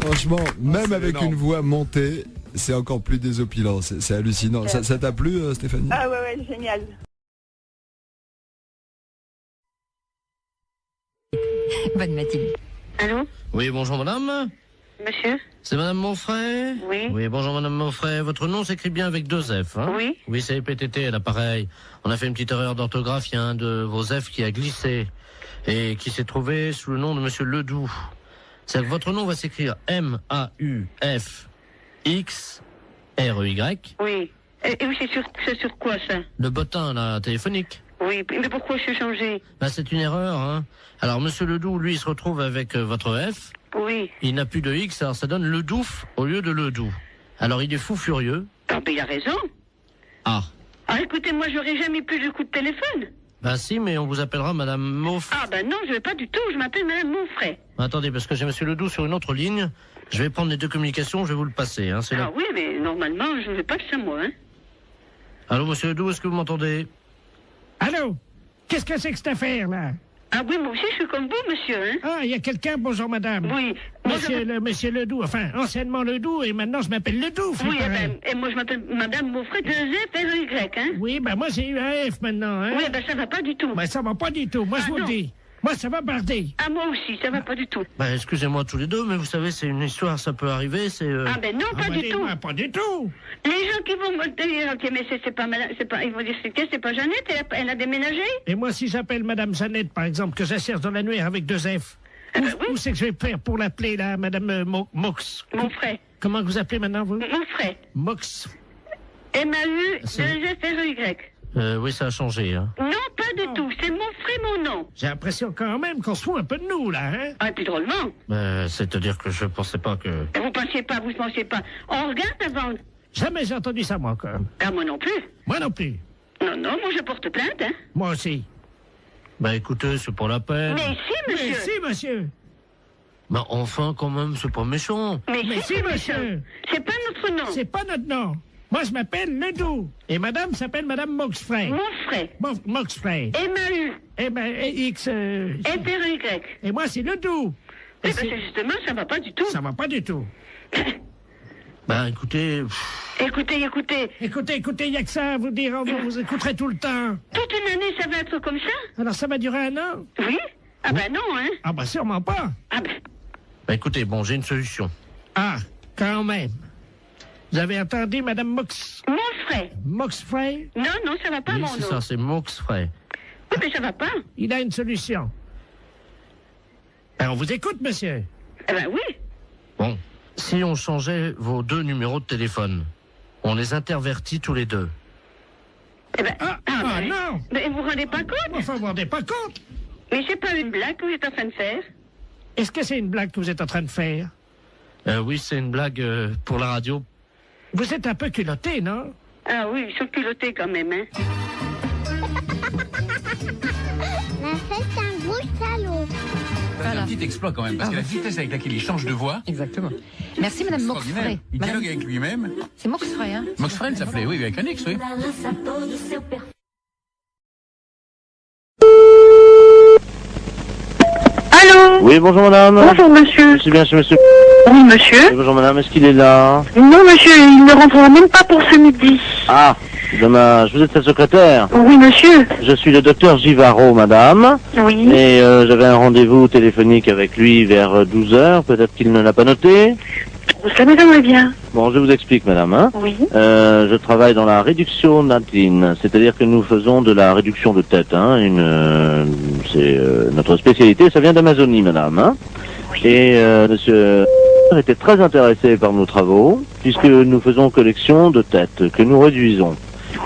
Franchement, même avec une voix montée, c'est encore plus désopilant, c'est hallucinant. Ça t'a plu, Stéphanie? Ah ouais, génial. Bonne matinée. Allô? Oui, bonjour madame. Monsieur? C'est madame Monfray? Oui. Oui, bonjour madame Monfray. Votre nom s'écrit bien avec 2 F, hein? Oui. Oui, c'est PTT à l'appareil. On a fait une petite erreur d'orthographe. Il y a un de vos F qui a glissé et qui s'est trouvé sous le nom de monsieur Ledoux. C'est que votre nom va s'écrire M-A-U-F-X-R-E-Y. Oui. Et oui, c'est sur quoi ça? Le bottin, là, téléphonique. Oui, mais pourquoi je suis changé? Ben, c'est une erreur, hein. Alors, monsieur Ledoux, lui, il se retrouve avec votre F. Oui. Il n'a plus de X, alors ça donne Ledouf au lieu de Ledoux. Alors, il est fou furieux. Ah, mais il a raison. Ah. Ah, écoutez, moi, j'aurai jamais plus de coup de téléphone. Ben si, mais on vous appellera madame Monfray. Ah, ben non, je vais pas du tout, je m'appelle madame Monfray. Attendez, parce que j'ai monsieur Ledoux sur une autre ligne. Je vais prendre les 2 communications, je vais vous le passer, hein. C'est Ah oui, mais normalement, je ne vais pas que ça, moi, hein. Allô, monsieur Ledoux, est-ce que vous m'entendez? Allô? Qu'est-ce que c'est que cette affaire-là? Ah oui, moi aussi, je suis comme vous, monsieur, hein. Ah, il y a quelqu'un, bonjour madame. Oui. Monsieur Ledoux, enfin, anciennement Ledoux, et maintenant je m'appelle Ledoux. Oui, et moi je m'appelle madame Monfray, 2 F, R-E-Y, hein. Oui, ben moi j'ai eu un F maintenant, hein. Oui, ben ça va pas du tout. Ben ça va pas du tout, moi je vous le dis. Moi ça va barder. Ah, moi aussi, ça va pas du tout. Ben excusez-moi tous les deux, mais vous savez, c'est une histoire, ça peut arriver, c'est... Ah ben non, pas du tout. Pas du tout. Les gens qui vont me dire, ok, mais c'est pas madame, ils vont dire, c'est pas Jeannette, elle a déménagé. Et moi si j'appelle madame Jeannette, par exemple, que j'assère dans l'annuaire avec 2 F, où c'est que je vais faire pour l'appeler, là, madame Mox? Monfray. Comment vous appelez maintenant, vous? Monfray. Mox. M-A-U-2-F-R-E-Y. Oui, ça a changé, hein. Non, pas du tout, c'est Monfray, mon nom. J'ai l'impression quand même qu'on se fout un peu de nous, là, hein. Ah, et puis drôlement. C'est-à-dire que je pensais pas que... Vous ne pensiez pas. On regarde avant. Jamais j'ai entendu ça, moi, quand même. Ah, moi non plus. Moi non plus. Non, moi je porte plainte, hein. Moi aussi. Ben écoutez, c'est pas la peine. Mais si, monsieur. Mais si, monsieur. Ben enfin, quand même, c'est pas méchant. Mais si, monsieur. C'est pas notre nom. C'est pas notre nom. Moi, je m'appelle Ledoux. Et madame s'appelle madame Moxfray. Monfray. Moxfray. M-A-U. X... F-R-E-Y. Et moi, c'est Ledoux. Eh ben, justement, ça va pas du tout. Ça va pas du tout. Ben écoutez... Écoutez, il y a que ça à vous dire, vous écouterez tout le temps. Toute une année, ça va être comme ça? Alors ça va durer 1 an? Oui. Ah ben non, hein. Ah bah sûrement pas. Ah ben... Bah écoutez, bon, j'ai une solution. Ah, quand même. Vous avez entendu, Madame Mox? Moxfray. Moxfray? Non, non, ça va pas, Oui, mon c'est nom. ça, c'est Moxfray. Oui, mais ça va pas. Il a une solution. On vous écoute, monsieur. Eh ben oui. Bon, si on changeait vos 2 numéros de téléphone, on les intervertit tous les 2. Eh ben... Ah, non. Mais vous vous rendez pas compte? Enfin, vous vous rendez pas compte? Mais c'est pas une blague que vous êtes en train de faire. Est-ce que c'est une blague que vous êtes en train de faire? Oui, c'est une blague pour la radio. Vous êtes un peu culotté, non? Ah oui, ils sont culottés quand même, hein. Mais c'est un gros salaud. C'est un petit exploit quand même, parce que la vitesse avec laquelle il change de voix... Exactement. Merci, Madame Moxfray. Il dialogue avec lui-même. C'est Moxfray, hein? Moxfray, ça s'appelait, oui, avec un X, oui. Allô? Oui, bonjour madame. Bonjour monsieur. Je suis bien chez monsieur. Oui monsieur. Oui, bonjour madame, est-ce qu'il est là? Non monsieur, il ne rentrera même pas pour ce midi. Ah, dommage. Vous êtes sa secrétaire? Oui monsieur. Je suis le docteur Givaro, madame. Oui. Et j'avais un rendez-vous téléphonique avec lui vers 12h. Peut-être qu'il ne l'a pas noté. Ça m'étonnerait bien. Bon, je vous explique, madame. Hein. Oui. Je travaille dans la réduction natine, c'est-à-dire que nous faisons de la réduction de tête. Hein. C'est notre spécialité, ça vient d'Amazonie, madame. Hein. Oui. Et monsieur était très intéressé par nos travaux, puisque nous faisons collection de têtes, que nous réduisons.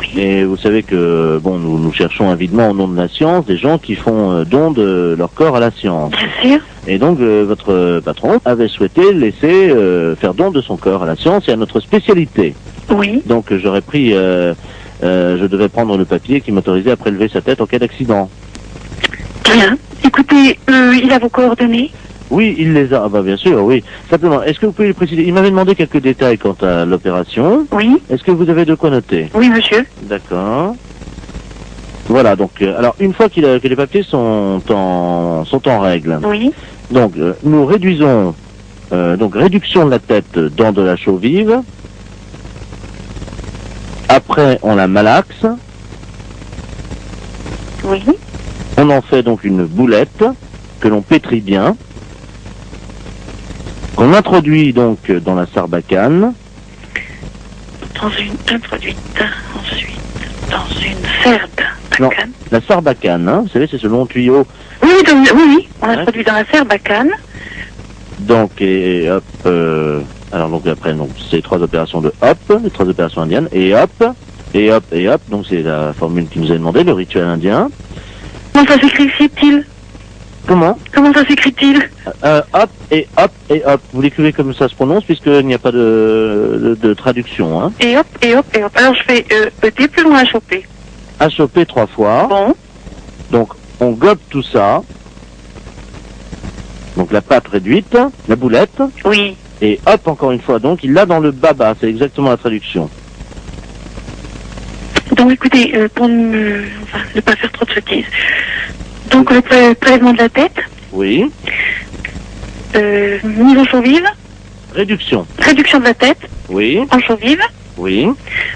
Oui. Et vous savez que, bon, nous cherchons avidement au nom de la science des gens qui font don de leur corps à la science. Bien sûr. Et donc, votre patron avait souhaité laisser faire don de son corps à la science et à notre spécialité. Oui. Donc, j'aurais pris, je devais prendre le papier qui m'autorisait à prélever sa tête en cas d'accident. Bien. Écoutez, il a vos coordonnées? Oui, il les a. Ah bah bien sûr, oui. Simplement, est-ce que vous pouvez lui préciser? Il m'avait demandé quelques détails quant à l'opération. Oui. Est-ce que vous avez de quoi noter? Oui, monsieur. D'accord. Voilà, donc, alors, une fois que les papiers sont en règle. Oui. Donc, nous réduisons, donc, réduction de la tête dans de la chaux vive. Après, on la malaxe. Oui. On en fait donc une boulette que l'on pétrit bien. Qu'on introduit donc dans la sarbacane. Introduite ensuite dans une sarbacane. Non, la sarbacane, hein, vous savez, c'est ce long tuyau. Oui, oui, on introduit dans la sarbacane. Donc, et hop, alors donc après, donc, c'est 3 opérations de hop, les 3 opérations indiennes, et hop, et hop, et hop, donc c'est la formule qui nous a demandé, le rituel indien. Comment ça s'écrit-il? Comment? Comment ça s'écrit-il? Hop, et hop, et hop. Vous l'écrivez comme ça se prononce, puisqu'il n'y a pas de traduction, hein. Et hop, et hop, et hop. Alors je fais ET plus loin à choper. À choper 3 fois. Bon. Donc, on gobe tout ça. Donc la pâte réduite, la boulette. Oui. Et hop, encore une fois. Donc, il l'a dans le baba, c'est exactement la traduction. Donc écoutez, pour ne pas faire trop de sottises. Donc le prélèvement de la tête. Oui. Mise en chaux vive. Réduction. Réduction de la tête. Oui. En chaux vive. Oui.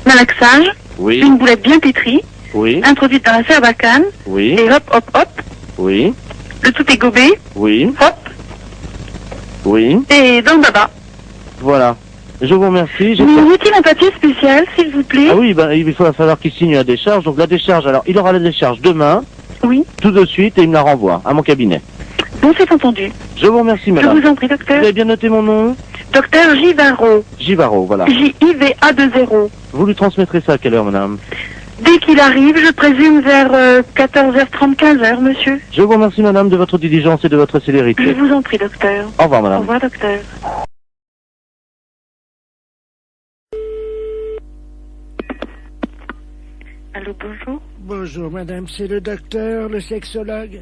Malaxage. Oui. Une boulette bien pétrie. Oui. Introduite dans la sarbacane. Oui. Et hop, hop, hop. Oui. Le tout est gobé. Oui. Hop. Oui. Et dans le baba. Voilà. Je vous remercie. Il vous faut-il un papier spécial, s'il vous plaît? Ah oui, ben, il va falloir qu'il signe la décharge. Donc la décharge, alors il aura la décharge demain. Oui. Tout de suite et il me la renvoie à mon cabinet. Bon, c'est entendu. Je vous remercie, madame. Je vous en prie, docteur. Vous avez bien noté mon nom? Docteur Givaro. Givaro, voilà. J-I-V-A-2-0. Vous lui transmettrez ça à quelle heure, madame? Dès qu'il arrive, je présume vers 14h30, 15h, monsieur. Je vous remercie, madame, de votre diligence et de votre célérité. Je vous en prie, docteur. Au revoir, madame. Au revoir, docteur. Allô, bonjour. Bonjour, madame, c'est le docteur, le sexologue.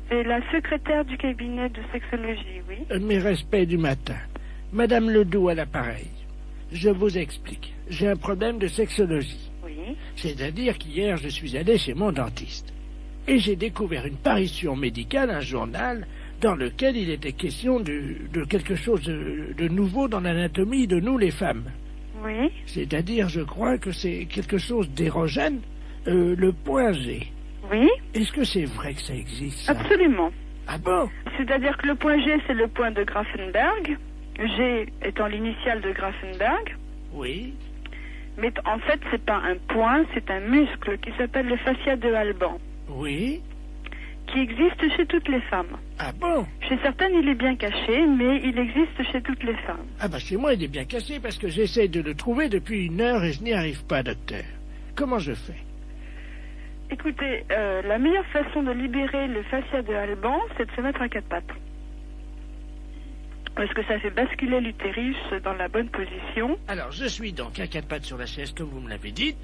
C'est la secrétaire du cabinet de sexologie, oui. Mes respects du matin. Madame Ledoux à l'appareil. Je vous explique. J'ai un problème de sexologie. Oui. C'est-à-dire qu'hier, je suis allé chez mon dentiste. Et j'ai découvert une parution médicale, un journal, dans lequel il était question de quelque chose de nouveau dans l'anatomie de nous, les femmes. Oui. C'est-à-dire, je crois que c'est quelque chose d'érogène, le point G. Oui. Est-ce que c'est vrai que ça existe, ça? Absolument. Ah bon? C'est-à-dire que le point G, c'est le point de Grafenberg. G étant l'initiale de Grafenberg. Oui. Mais en fait, c'est pas un point, c'est un muscle qui s'appelle le fascia de Alban. Oui. Qui existe chez toutes les femmes. Ah bon? Chez certaines, il est bien caché, mais il existe chez toutes les femmes. Ah bah chez moi, il est bien caché parce que j'essaie de le trouver depuis 1 heure et je n'y arrive pas, docteur. Comment je fais? Écoutez, la meilleure façon de libérer le fascia de Alban, c'est de se mettre à 4 pattes. Parce que ça fait basculer l'utérus dans la bonne position. Alors, je suis donc à 4 pattes sur la chaise, comme vous me l'avez dit.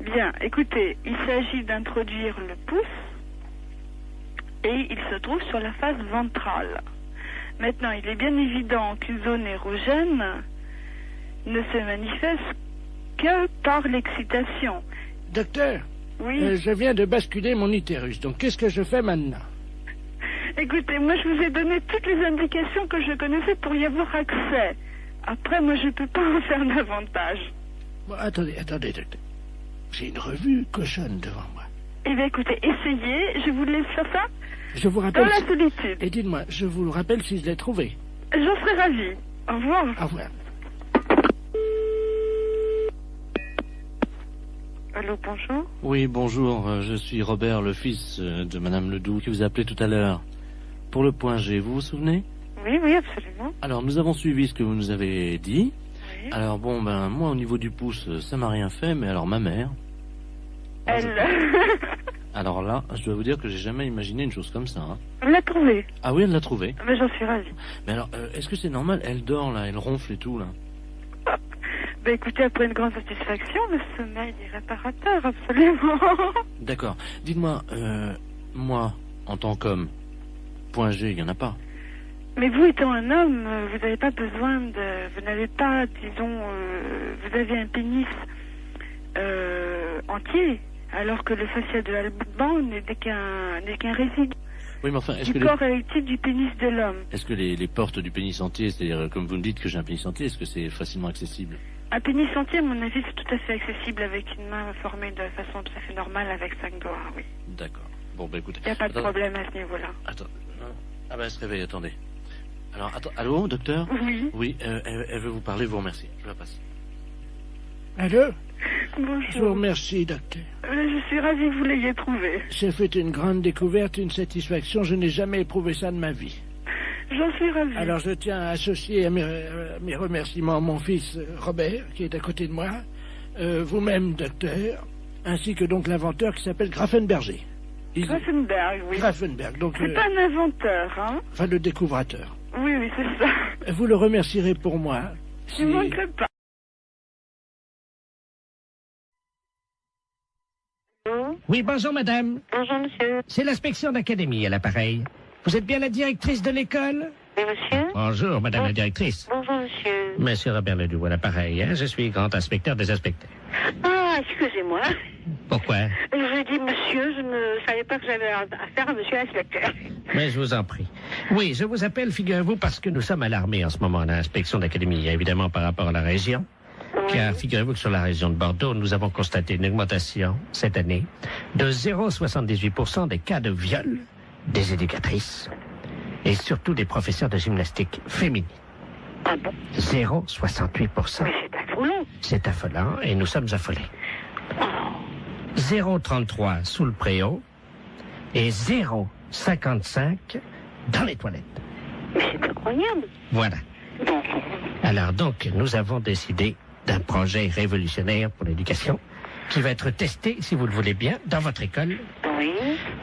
Bien, écoutez, il s'agit d'introduire le pouce et il se trouve sur la face ventrale. Maintenant, il est bien évident qu'une zone érogène ne se manifeste que par l'excitation. Docteur, oui. Je viens de basculer mon utérus, donc qu'est-ce que je fais maintenant? Écoutez, moi je vous ai donné toutes les indications que je connaissais pour y avoir accès. Après, moi je peux pas en faire davantage. Bon, attendez, docteur. J'ai une revue cochonne devant moi. Eh bien écoutez, essayez, je vous laisse faire ça. Je vous rappelle... Dans la solitude. Et dites-moi, je vous rappelle si je l'ai trouvé. J'en serais ravie. Au revoir. Au revoir. Allô, bonjour. Oui, bonjour, je suis Robert, le fils de Madame Ledoux, qui vous a appelé tout à l'heure. Pour le point G, vous vous souvenez? Oui, oui, absolument. Alors, nous avons suivi ce que vous nous avez dit. Oui. Alors, bon, ben, moi, au niveau du pouce, ça m'a rien fait, mais alors, ma mère... Elle... Alors là, je dois vous dire que j'ai jamais imaginé une chose comme ça. Hein. Elle l'a trouvée. Ah oui, elle l'a trouvée. Mais j'en suis ravie. Mais alors, est-ce que c'est normal? Elle dort, là, elle ronfle et tout, là. Ben écoutez, après une grande satisfaction, le sommeil est réparateur, absolument. D'accord. Dites-moi, moi, en tant qu'homme, point G, il n'y en a pas. Mais vous étant un homme, vous n'avez pas besoin de... Vous n'avez pas, disons... vous avez un pénis entier, alors que le fascia de Alban n'est qu'un résidu. Oui, mais enfin, est-ce que du corps érectile du pénis de l'homme. Est-ce que les portes du pénis entier, c'est-à-dire, comme vous me dites que j'ai un pénis entier, est-ce que c'est facilement accessible? Un pénis entier, à mon avis, c'est tout à fait accessible avec une main formée de façon tout à fait normale avec 5 doigts, oui. D'accord. Bon, ben écoutez... Il n'y a pas de problème à ce niveau-là. Attends. Ah ben, elle se réveille, attendez. Alors, attends, allô, docteur? Oui. Oui, elle veut vous parler, vous remercie. Je la passe. Allô? Bonjour. Je vous remercie, docteur. Je suis ravie que vous l'ayez trouvé. J'ai fait une grande découverte, une satisfaction. Je n'ai jamais éprouvé ça de ma vie. J'en suis ravie. Alors je tiens à associer à mes remerciements mon fils Robert, qui est à côté de moi, vous-même, docteur, ainsi que donc l'inventeur qui s'appelle Grafenberger. Grafenberg, oui. Grafenberg, donc... C'est pas un inventeur, hein? Enfin, le découvrateur. Oui, oui, c'est ça. Vous le remercierez pour moi. Je ne manquerai pas. Oui, bonjour madame. Bonjour monsieur. C'est l'inspection d'académie à l'appareil. Vous êtes bien la directrice de l'école? Oui monsieur. Bonjour madame la directrice. Bonjour monsieur. Monsieur Robert Ledoux à l'appareil, hein? Je suis grand inspecteur des inspecteurs. Ah, excusez-moi. Pourquoi? Je dis monsieur, je ne savais pas que j'avais affaire à monsieur l'inspecteur. Mais je vous en prie. Oui, je vous appelle, figurez-vous, parce que nous sommes alarmés en ce moment à l'inspection d'académie, évidemment par rapport à la région. Car figurez-vous que sur la région de Bordeaux, nous avons constaté une augmentation cette année de 0,78% des cas de viol des éducatrices et surtout des professeurs de gymnastique féminines. Ah bon? 0,68%. Mais c'est affolant. C'est affolant et nous sommes affolés. 0,33 sous le préau et 0,55 dans les toilettes. Mais c'est incroyable. Voilà. Alors donc, nous avons décidé d'un projet révolutionnaire pour l'éducation qui va être testé, si vous le voulez bien, dans votre école. Oui.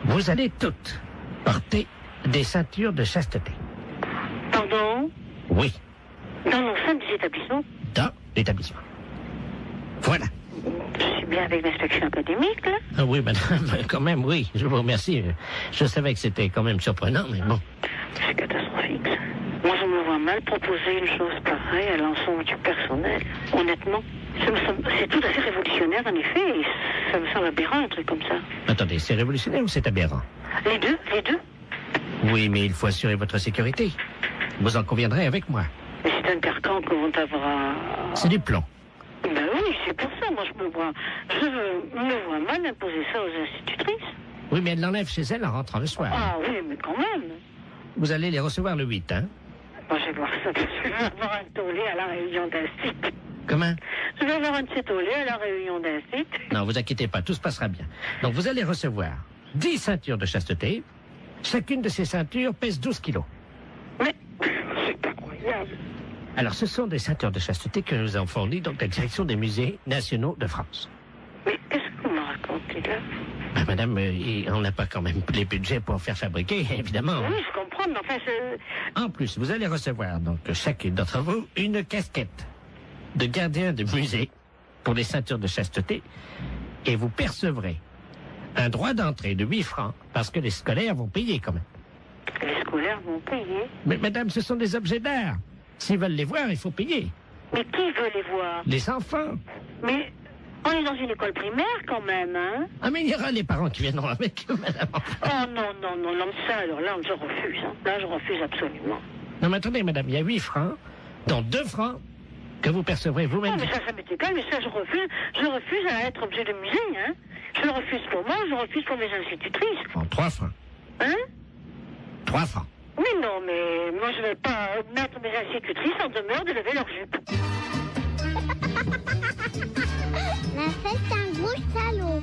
Vous allez toutes porter des ceintures de chasteté. Pardon? Oui, Dans l'enceinte des établissements? dans l'établissement. Voilà. Je suis bien avec l'inspection académique, là? Ah oui, madame, quand même, oui, je vous remercie. Je savais que c'était quand même surprenant, mais bon. C'est catastrophique. Moi, je me vois mal proposer une chose pareille à l'ensemble du personnel. Honnêtement, c'est tout à fait révolutionnaire, en effet, et ça me semble aberrant, un truc comme ça. Attendez, c'est révolutionnaire ou c'est aberrant? Les deux, les deux. Oui, mais il faut assurer votre sécurité. Vous en conviendrez avec moi. Mais c'est un carcan que vont avoir... C'est du plomb. Ben oui, c'est pour ça, moi, je me vois mal imposer ça aux institutrices. Oui, mais elle l'enlève chez elle en rentrant le soir. Ah oui, mais quand même. Vous allez les recevoir le 8, hein? Bon, je vais voir ça, je vais avoir un tollé à la réunion d'un site. Comment? Je vais avoir un petit tollé à la réunion d'un site. Non, vous inquiétez pas, tout se passera bien. Donc vous allez recevoir 10 ceintures de chasteté. Chacune de ces ceintures pèse 12 kilos. Mais c'est incroyable. Alors ce sont des ceintures de chasteté que nous avons fournies donc la direction des musées nationaux de France. Mais qu'est-ce que vous me racontez là? Ben, madame, on n'a pas quand même les budgets pour faire fabriquer, évidemment. Oui, je comprends, mais enfin, En plus, vous allez recevoir, donc, chacune d'entre vous, une casquette de gardien de musée pour les ceintures de chasteté, et vous percevrez un droit d'entrée de 8 francs, parce que les scolaires vont payer quand même. Les scolaires vont payer? Mais madame, ce sont des objets d'art. S'ils veulent les voir, il faut payer. Mais qui veut les voir? Les enfants. Mais on est dans une école primaire quand même, hein? Ah, mais il y aura les parents qui viendront avec eux, madame. Oh non, non, non, non, ça, alors là, je refuse. Hein. Là, je refuse absolument. Non, mais attendez, madame, il y a 8 francs, dont 2 francs que vous percevrez vous-même. Non, mais ça m'est égal, mais ça, je refuse à être objet de musée, hein? Je le refuse pour moi, je refuse pour mes institutrices. En 3 francs. Hein? 3 francs. Mais non, mais moi, je ne vais pas mettre mes institutrices en demeure de lever leur jupe. Mais c'est un gros salaud.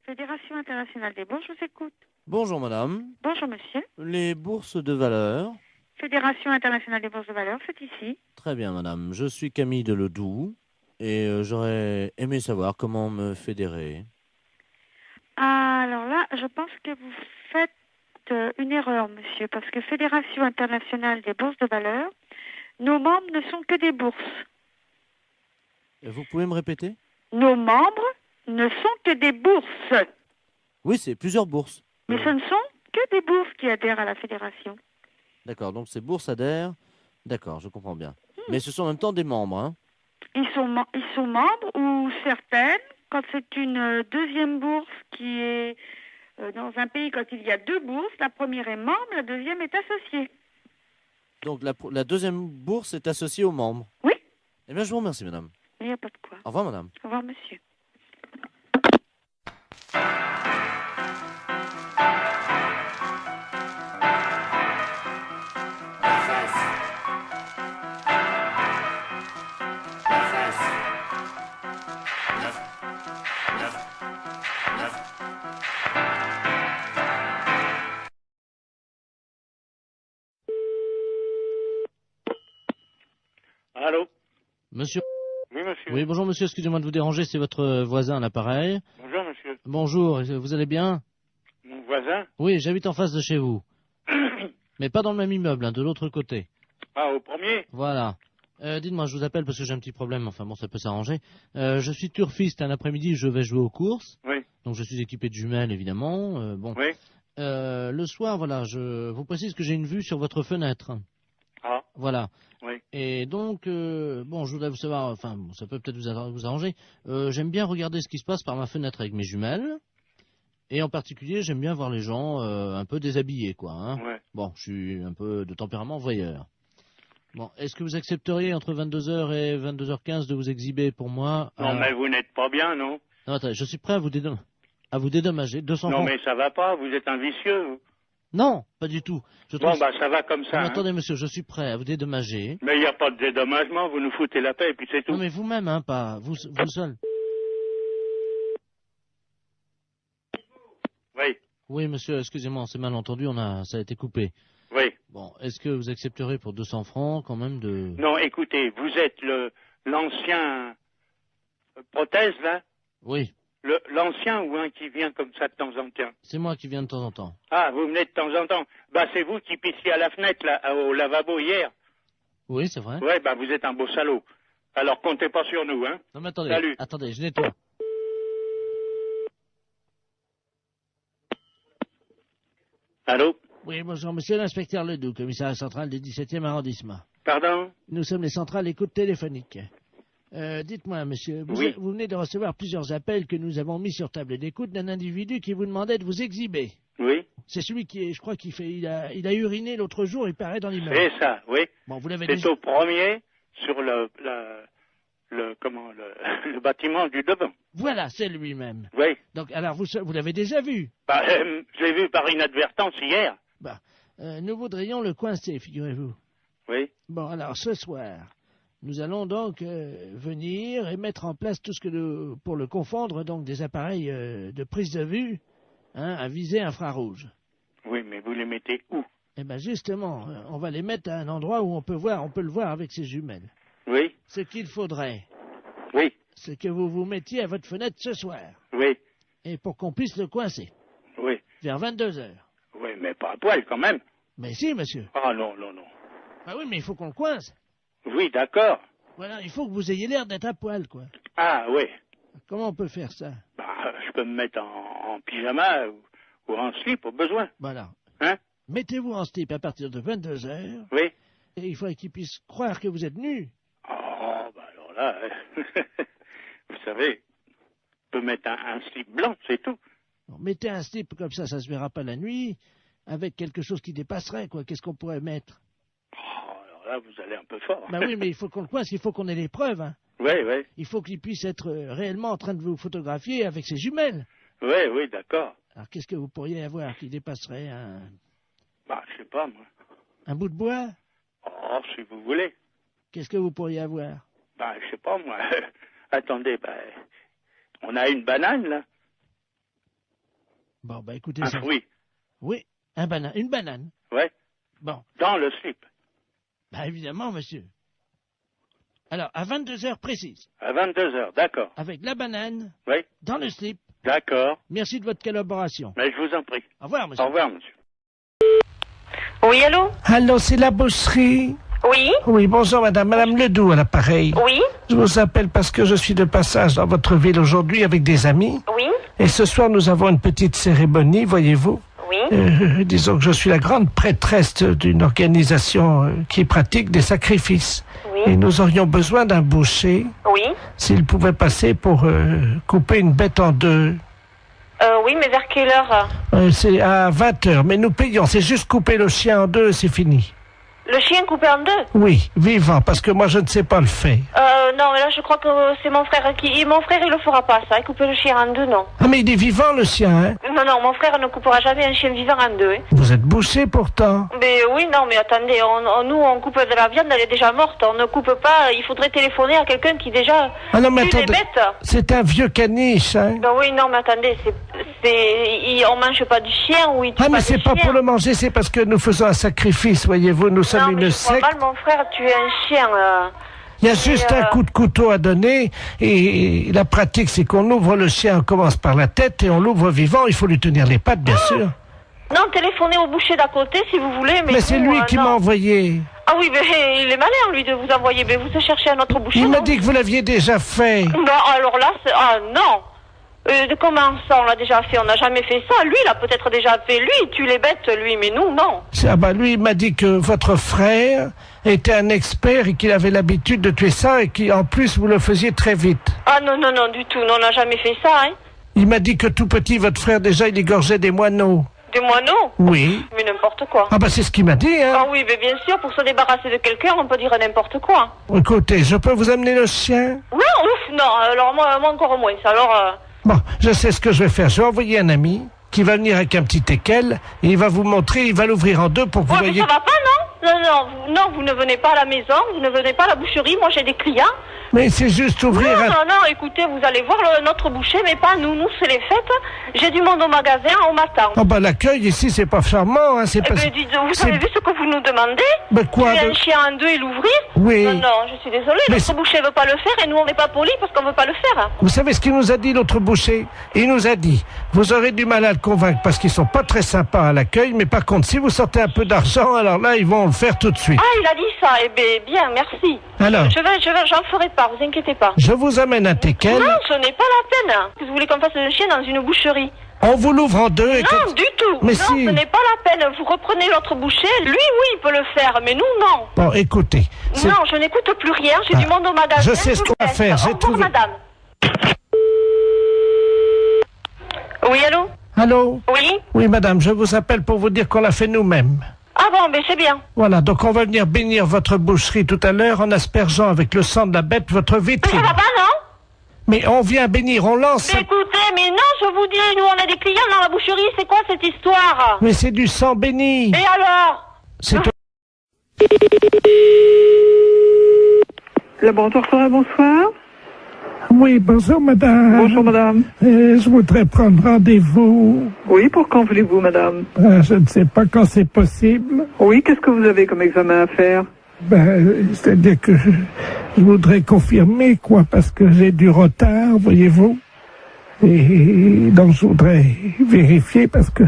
Fédération internationale des bourses, je vous écoute. Bonjour madame. Bonjour monsieur. Les bourses de valeur. Fédération internationale des bourses de valeur, c'est ici. Très bien madame. Je suis Camille de Ledoux et j'aurais aimé savoir comment me fédérer. Alors là, je pense que vous faites une erreur, monsieur, parce que Fédération internationale des bourses de valeur, nos membres ne sont que des bourses. Vous pouvez me répéter? Nos membres ne sont que des bourses. Oui, c'est plusieurs bourses. Mais ce ne sont que des bourses qui adhèrent à la fédération. D'accord, donc ces bourses adhèrent. D'accord, je comprends bien. Mais ce sont en même temps des membres, hein? Ils sont membres ou certaines, quand c'est une deuxième bourse qui est dans un pays, quand il y a 2 bourses, la première est membre, la deuxième est associée. Donc la deuxième bourse est associée aux membres? Oui. Eh bien, je vous remercie, madame. Il n'y a pas de quoi. Au revoir, madame. Au revoir, monsieur. Allô? Monsieur? Oui, monsieur. Oui, bonjour monsieur, excusez-moi de vous déranger, c'est votre voisin à l'appareil. Bonjour, monsieur. Bonjour, vous allez bien? Mon voisin? Oui, j'habite en face de chez vous. Mais pas dans le même immeuble, hein, de l'autre côté. Ah, au premier? Voilà. Dites-moi, je vous appelle parce que j'ai un petit problème, enfin bon, ça peut s'arranger. Je suis turfiste, un après-midi, je vais jouer aux courses. Oui. Donc je suis équipé de jumelles, évidemment. Bon. Oui. Le soir, voilà, je vous précise que j'ai une vue sur votre fenêtre. Ah. Voilà. Oui. Et donc, bon, je voudrais vous savoir, enfin, bon, ça peut peut-être vous arranger. J'aime bien regarder ce qui se passe par ma fenêtre avec mes jumelles. Et en particulier, j'aime bien voir les gens un peu déshabillés, quoi. Hein. Ouais. Bon, je suis un peu de tempérament voyeur. Bon, est-ce que vous accepteriez entre 22h et 22h15 de vous exhiber pour moi? Non, mais vous n'êtes pas bien, non? Non, attendez, je suis prêt à vous dédommager. 200 Non, francs. mais ça va pas, vous êtes un vicieux, vous. Non, pas du tout. Bon, bah, ça va comme ça. Non, hein. attendez, monsieur, je suis prêt à vous dédommager. Mais il n'y a pas de dédommagement, vous nous foutez la paix et puis c'est tout. Non, mais vous-même, hein, pas vous seul. Oui. Oui, monsieur, excusez-moi, on s'est mal entendu, ça a été coupé. Oui. Bon, est-ce que vous accepterez pour 200 francs quand même de... Non, écoutez, vous êtes l'ancien prothèse, là? Oui. L'ancien ou un qui vient comme ça de temps en temps? C'est moi qui viens de temps en temps. Ah, vous venez de temps en temps. Bah, c'est vous qui pissiez à la fenêtre, là, au lavabo hier. Oui, c'est vrai. Ouais, bah, vous êtes un beau salaud. Alors, comptez pas sur nous, hein. Non, mais attendez, Salut. attendez, je nettoie. Allô? Oui, bonjour, monsieur l'inspecteur Ledoux, commissariat central du 17e arrondissement. Pardon? Nous sommes les centrales écoute téléphonique. Dites-moi, monsieur, vous venez de recevoir plusieurs appels que nous avons mis sur table d'écoute d'un individu qui vous demandait de vous exhiber. Oui. C'est celui qui est, je crois qu'il a uriné l'autre jour, il paraît dans l'immeuble. C'est ça, oui. Bon, vous l'avez C'est déjà... au premier, sur le bâtiment du devant. Voilà, c'est lui-même. Oui. Donc, alors, vous l'avez déjà vu? Bah, je l'ai vu par inadvertance hier. Bah, nous voudrions le coincer, figurez-vous. Oui. Bon, alors, ce soir, nous allons donc venir et mettre en place tout ce que pour le confondre, donc des appareils de prise de vue, hein, à visée infrarouge. Oui, mais vous les mettez où? Eh bien, justement, on va les mettre à un endroit où on peut le voir avec ses jumelles. Oui. Ce qu'il faudrait, oui, c'est que vous vous mettiez à votre fenêtre ce soir. Oui. Et pour qu'on puisse le coincer. Oui. Vers 22h. Oui, mais pas à poil quand même. Mais si, monsieur. Ah non, non, non. Ah oui, mais il faut qu'on le coince. Oui, d'accord. Voilà, il faut que vous ayez l'air d'être à poil, quoi. Ah oui. Comment on peut faire ça? Bah, je peux me mettre en pyjama ou en slip au besoin. Voilà. Hein? Mettez-vous en slip à partir de 22h. Oui. Et il faudrait qu'ils puissent croire que vous êtes nu. Oh, bah alors là, vous savez, je peux mettre un slip blanc, c'est tout. Bon, mettez un slip comme ça se verra pas la nuit, avec quelque chose qui dépasserait, quoi. Qu'est-ce qu'on pourrait mettre? Oh, alors là, vous allez un peu fort. Bah oui, mais il faut qu'on le coince, il faut qu'on ait les preuves, hein. Oui, oui. Il faut qu'il puisse être réellement en train de vous photographier avec ses jumelles. Oui, oui, d'accord. Alors qu'est-ce que vous pourriez avoir qui dépasserait un... Bah, je sais pas, moi. Un bout de bois? Oh, si vous voulez. Qu'est-ce que vous pourriez avoir? Bah, je sais pas, moi. Attendez, bah, on a une banane, là. Bon, bah, écoutez... Un fruit. Oui, une banane. Ouais. Bon. Dans le slip. Bah, évidemment, monsieur. Alors, à 22h précises. À 22h, d'accord. Avec la banane. Oui. Dans le slip. D'accord. Merci de votre collaboration. Mais je vous en prie. Au revoir, monsieur. Au revoir, monsieur. Oui, allô? Allô, c'est la bosserie? Oui. Oui, bonjour madame. Madame Ledoux à l'appareil. Oui. Je vous appelle parce que je suis de passage dans votre ville aujourd'hui avec des amis. Oui. Et ce soir, nous avons une petite cérémonie, voyez-vous. Oui. Disons que je suis la grande prêtresse d'une organisation qui pratique des sacrifices. Oui. Et nous aurions besoin d'un boucher. Oui. S'il pouvait passer pour couper une bête en deux. Oui, mais vers quelle heure? C'est à 20h, mais nous payons. C'est juste couper le chien en deux, c'est fini. Le chien coupé en deux? Oui, vivant, parce que moi je ne sais pas le faire. Non, mais là je crois que c'est mon frère qui... Mon frère il le fera pas ça, couper le chien en deux, non. Ah mais il est vivant le chien, hein? Non, non, mon frère ne coupera jamais un chien vivant en deux. Hein. Vous êtes bouché pourtant. Mais oui, non, mais attendez, nous on coupe de la viande, elle est déjà morte, on ne coupe pas, il faudrait téléphoner à quelqu'un qui déjà tue les bêtes. C'est un vieux caniche, hein? Ben oui, non, mais attendez, on mange pas du chien ou il tue Ah mais pas c'est du pas chien. pour le manger, c'est parce que nous faisons un sacrifice, voyez-vous, nous sommes Non, mais une je crois secte. mal, mon frère tuer un chien. Il y a juste un coup de couteau à donner et la pratique c'est qu'on ouvre le chien, on commence par la tête et on l'ouvre vivant, il faut lui tenir les pattes bien sûr. Non, téléphonez au boucher d'à côté si vous voulez. Mais c'est nous, lui qui non. m'a envoyé. Ah oui, mais il est malin lui de vous envoyer, mais vous cherchez un autre boucher. Il m'a non dit que vous l'aviez déjà fait. Non, alors là, ah non. De comment ça, on l'a déjà fait? On n'a jamais fait ça. Lui, il a peut-être déjà fait. Lui, il tue les bêtes, lui, mais nous, non. Ah bah lui, il m'a dit que votre frère était un expert et qu'il avait l'habitude de tuer ça et qu'en plus, vous le faisiez très vite. Ah non, non, non, du tout. Non, on n'a jamais fait ça, hein. Il m'a dit que tout petit, votre frère, déjà, il égorgeait des moineaux. Des moineaux? Oui. Mais n'importe quoi. Ah bah c'est ce qu'il m'a dit, hein. Ah oui, mais bien sûr, pour se débarrasser de quelqu'un, on peut dire n'importe quoi. Écoutez, je peux vous amener le chien? Non, ouf, non. Alors moi encore moins. Alors... Bon, je sais ce que je vais faire. Je vais envoyer un ami qui va venir avec un petit équel et il va vous montrer, il va l'ouvrir en deux pour que vous mais voyez... ça va pas, non? Non, vous ne venez pas à la maison, vous ne venez pas à la boucherie, moi j'ai des clients. Mais c'est juste ouvrir Non, écoutez, vous allez voir notre boucher, mais pas nous, c'est les fêtes. J'ai du monde au magasin, on m'attend. Oh bah l'accueil ici, c'est pas charmant, hein, c'est pas... Dites, vous avez vu ce que vous nous demandez? Ben quoi tuer un chien en deux et l'ouvrir? Oui. Non, je suis désolée, notre boucher veut pas le faire et nous on n'est pas polis parce qu'on veut pas le faire. Vous savez ce qu'il nous a dit, l'autre boucher? Il nous a dit, vous aurez du mal à le convaincre parce qu'ils sont pas très sympas à l'accueil, mais par contre, si vous sortez un peu d'argent, alors là, ils vont le faire tout de suite. Ah, il a dit ça, bien, merci. Alors j'en ferai pas, vous inquiétez pas. Je vous amène un teckel. Non, ce n'est pas la peine. Vous voulez qu'on fasse un chien dans une boucherie? On vous l'ouvre en deux et... Non, du tout. Mais non, si. Ce n'est pas la peine. Vous reprenez l'autre boucher. Lui, oui, il peut le faire, mais nous, non. Bon, écoutez... Non, je n'écoute plus rien. J'ai du monde au magasin. Je sais ce qu'on va faire. J'ai trouvé... madame. Oui, allô? Allô? Oui? Oui, madame, je vous appelle pour vous dire qu'on l'a fait nous-mêmes. Ah bon, mais c'est bien. Voilà, donc on va venir bénir votre boucherie tout à l'heure en aspergeant avec le sang de la bête votre vitrine. Mais ça va pas, non? Mais on vient bénir, on lance... Mais écoutez, mais non, je vous dis, nous on a des clients dans la boucherie, c'est quoi cette histoire? Mais c'est du sang béni. Et alors? C'est... Laboratoire Sora, bonsoir. Oui, bonjour madame. Bonjour madame. Je voudrais prendre rendez-vous. Oui, pour quand voulez-vous madame? Je ne sais pas quand c'est possible. Oui, qu'est-ce que vous avez comme examen à faire? C'est-à-dire que je voudrais confirmer, quoi, parce que j'ai du retard, voyez-vous. Et donc je voudrais vérifier parce que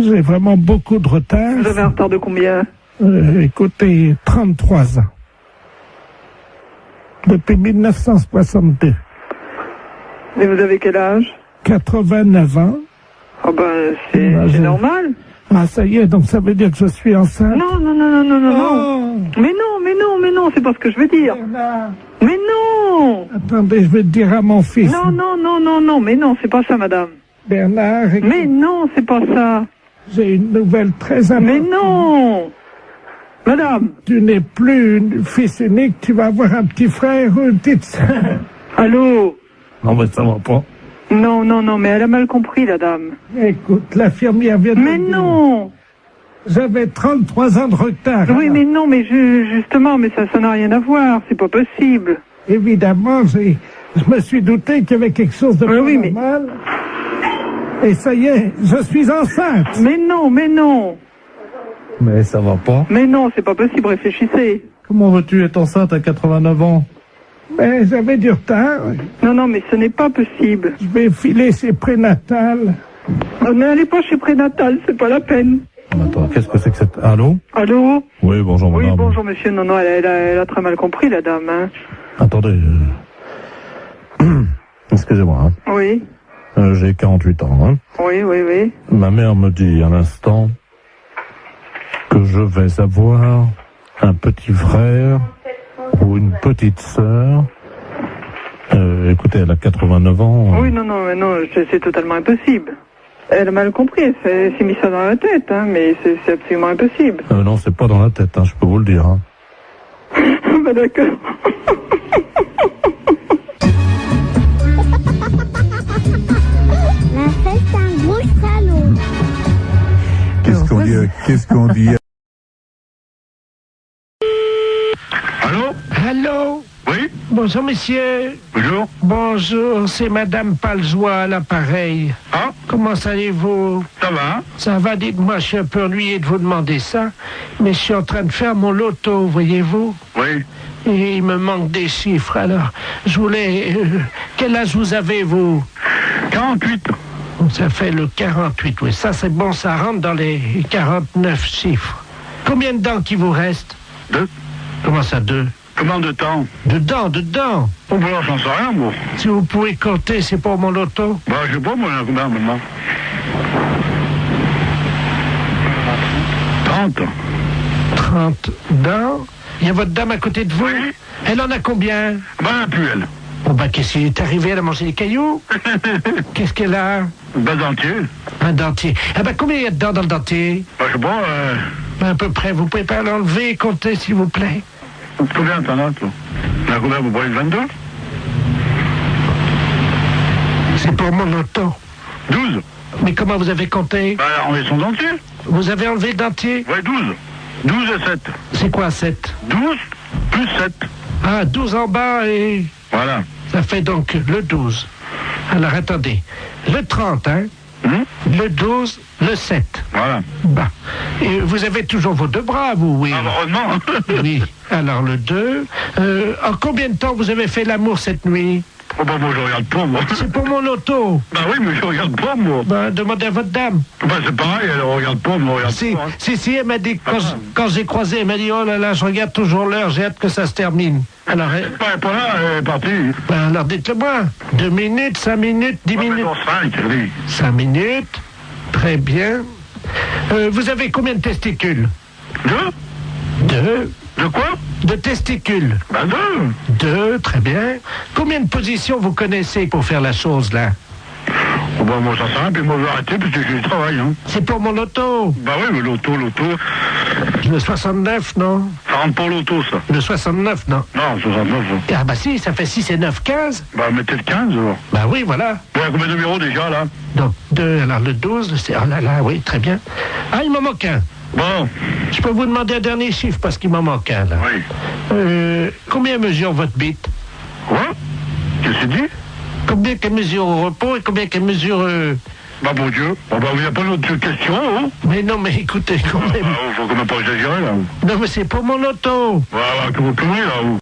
j'ai vraiment beaucoup de retard. Vous avez un retard de combien? Écoutez, 33 ans. Depuis 1962. Et vous avez quel âge? 89 ans. Oh ben, c'est normal. Ah, ça y est, donc ça veut dire que je suis enceinte? Non, non, non, non, non, non, non. Mais non, mais non, mais non, c'est pas ce que je veux dire. Mais non! Attendez, je vais te dire à mon fils. Non, non, non, non, non, mais non, c'est pas ça, madame. Bernard... Mais non, c'est pas ça. J'ai une nouvelle très importante. Mais non! Madame! Tu n'es plus une fils unique, tu vas avoir un petit frère ou une petite sœur. Allô? Non, mais ça va pas. Non, non, non, mais elle a mal compris, la dame. Écoute, l'infirmière vient de... Mais non! J'avais 33 ans de retard. Oui, mais non, mais justement, mais ça n'a rien à voir, c'est pas possible. Évidemment, je me suis douté qu'il y avait quelque chose de normal. Et ça y est, je suis enceinte. Mais non, mais non. Mais ça va pas. Mais non, c'est pas possible, réfléchissez. Comment veux-tu être enceinte à 89 ans? Mais j'avais du retard. Non, non, mais ce n'est pas possible. Je vais filer chez Prénatal. Oh, n'allez pas chez Prénatal, c'est pas la peine. Attends, qu'est-ce que c'est que cette... Allô? Allô? Oui, bonjour madame. Oui, bonjour monsieur. Non, non, elle a très mal compris, la dame. Hein. Attendez. Excusez-moi. Hein. Oui. J'ai 48 ans. Hein. Oui, oui, oui. Ma mère me dit à l'instant que je vais avoir un petit frère ou une petite sœur. Écoutez, elle a 89 ans. Oui, non, non, mais non, c'est totalement impossible. Elle a mal compris, elle s'est mis ça dans la tête, hein, mais c'est absolument impossible. Non, c'est pas dans la tête, hein, je peux vous le dire. Hein. Bah d'accord. C'est un gros salaud. Qu'est-ce qu'on dit Allô? Allô? Oui? Bonjour, messieurs. Bonjour. Bonjour, c'est Madame Paljoie à l'appareil. Ah? Comment allez-vous? Ça va? Ça va, dites-moi, je suis un peu ennuyé de vous demander ça, mais je suis en train de faire mon loto, voyez-vous? Oui. Et il me manque des chiffres, alors je voulais... quel âge vous avez, vous? 48. Ça fait le 48, oui. Ça, c'est bon, ça rentre dans les 49 chiffres. Combien de dents qui vous reste? 2. Comment ça, 2? Comment de temps? De dents. Oh, ben là, j'en sais rien, moi. Si vous pouvez compter, c'est pour mon loto? Bah, je sais pas, moi, combien maintenant? 30. 30 dents. Il y a votre dame à côté de vous? Oui. Elle en a combien? Ben, plus elle. Bon, ben, qu'est-ce qui est arrivé? Elle a mangé des cailloux? Qu'est-ce qu'elle a? Ben, dentier. Un dentier. Ah ben, combien il y a de dents dans le dentier? Ben, je sais pas, Ben, à peu près. Vous pouvez pas l'enlever et compter, s'il vous plaît? Combien t'en as, toi? Là, combien vous voyez? 22? C'est pour mon loto. 12. Mais comment vous avez compté? Ben, enlever son dentier. Vous avez enlevé le dentier? Ouais, 12. 12 et 7. C'est quoi, 7? 12 plus 7. Ah, 12 en bas et... Voilà. Ça fait donc le 12. Alors, attendez. Le 30, hein? Le 12, le 7. Voilà. Bah. Et vous avez toujours vos deux bras, vous, oui? Heureusement. Oui. Alors, le 2. En combien de temps vous avez fait l'amour cette nuit? Oh, bah, moi, je regarde pas, moi. C'est pour mon loto. Bah oui, mais je regarde pas, moi. Bah, demandez à votre dame. Bah, c'est pareil, elle regarde pas, moi, regarde si, pas. Hein. Si, elle m'a dit, quand j'ai croisé, elle m'a dit, oh là là, je regarde toujours l'heure, j'ai hâte que ça se termine. Alors, elle est pas là, elle est partie. Ben, alors, dites-le-moi. 2 minutes, 5 minutes, 10 minutes. 5, oui. 5 minutes. Très bien. Vous avez combien de testicules? 2. De quoi? De testicules. Ben 2. 2, très bien. Combien de positions vous connaissez pour faire la chose, là? Oh, bah moi ça sert à rien, puis moi je vais arrêter parce que j'ai du travail, hein. C'est pour mon loto. Bah oui, mais l'auto. Le 69, non? Ça rentre pour l'auto, ça. Le 69, non? Non, 69, ça. Ah bah si, ça fait 6 et 9, 15. Bah mettez le 15, alors. Bah oui, voilà. Il y a combien de numéros déjà, là? Non, 2, alors le 12, c'est... Oh là là, oui, très bien. Ah, il m'en manque un. Bon. Je peux vous demander un dernier chiffre parce qu'il m'en manque un, là. Oui. Combien mesure votre bite? Quoi? Qu'est-ce que tu dis? Combien qu'elle mesure au repos et combien qu'elle mesure... Bah bon Dieu, il n'y a pas d'autre question, hein? Mais non, mais écoutez, quand même... Faut quand même pas exagérer, là. Non, mais c'est pour mon auto. Voilà, que vous pouvez, là, vous.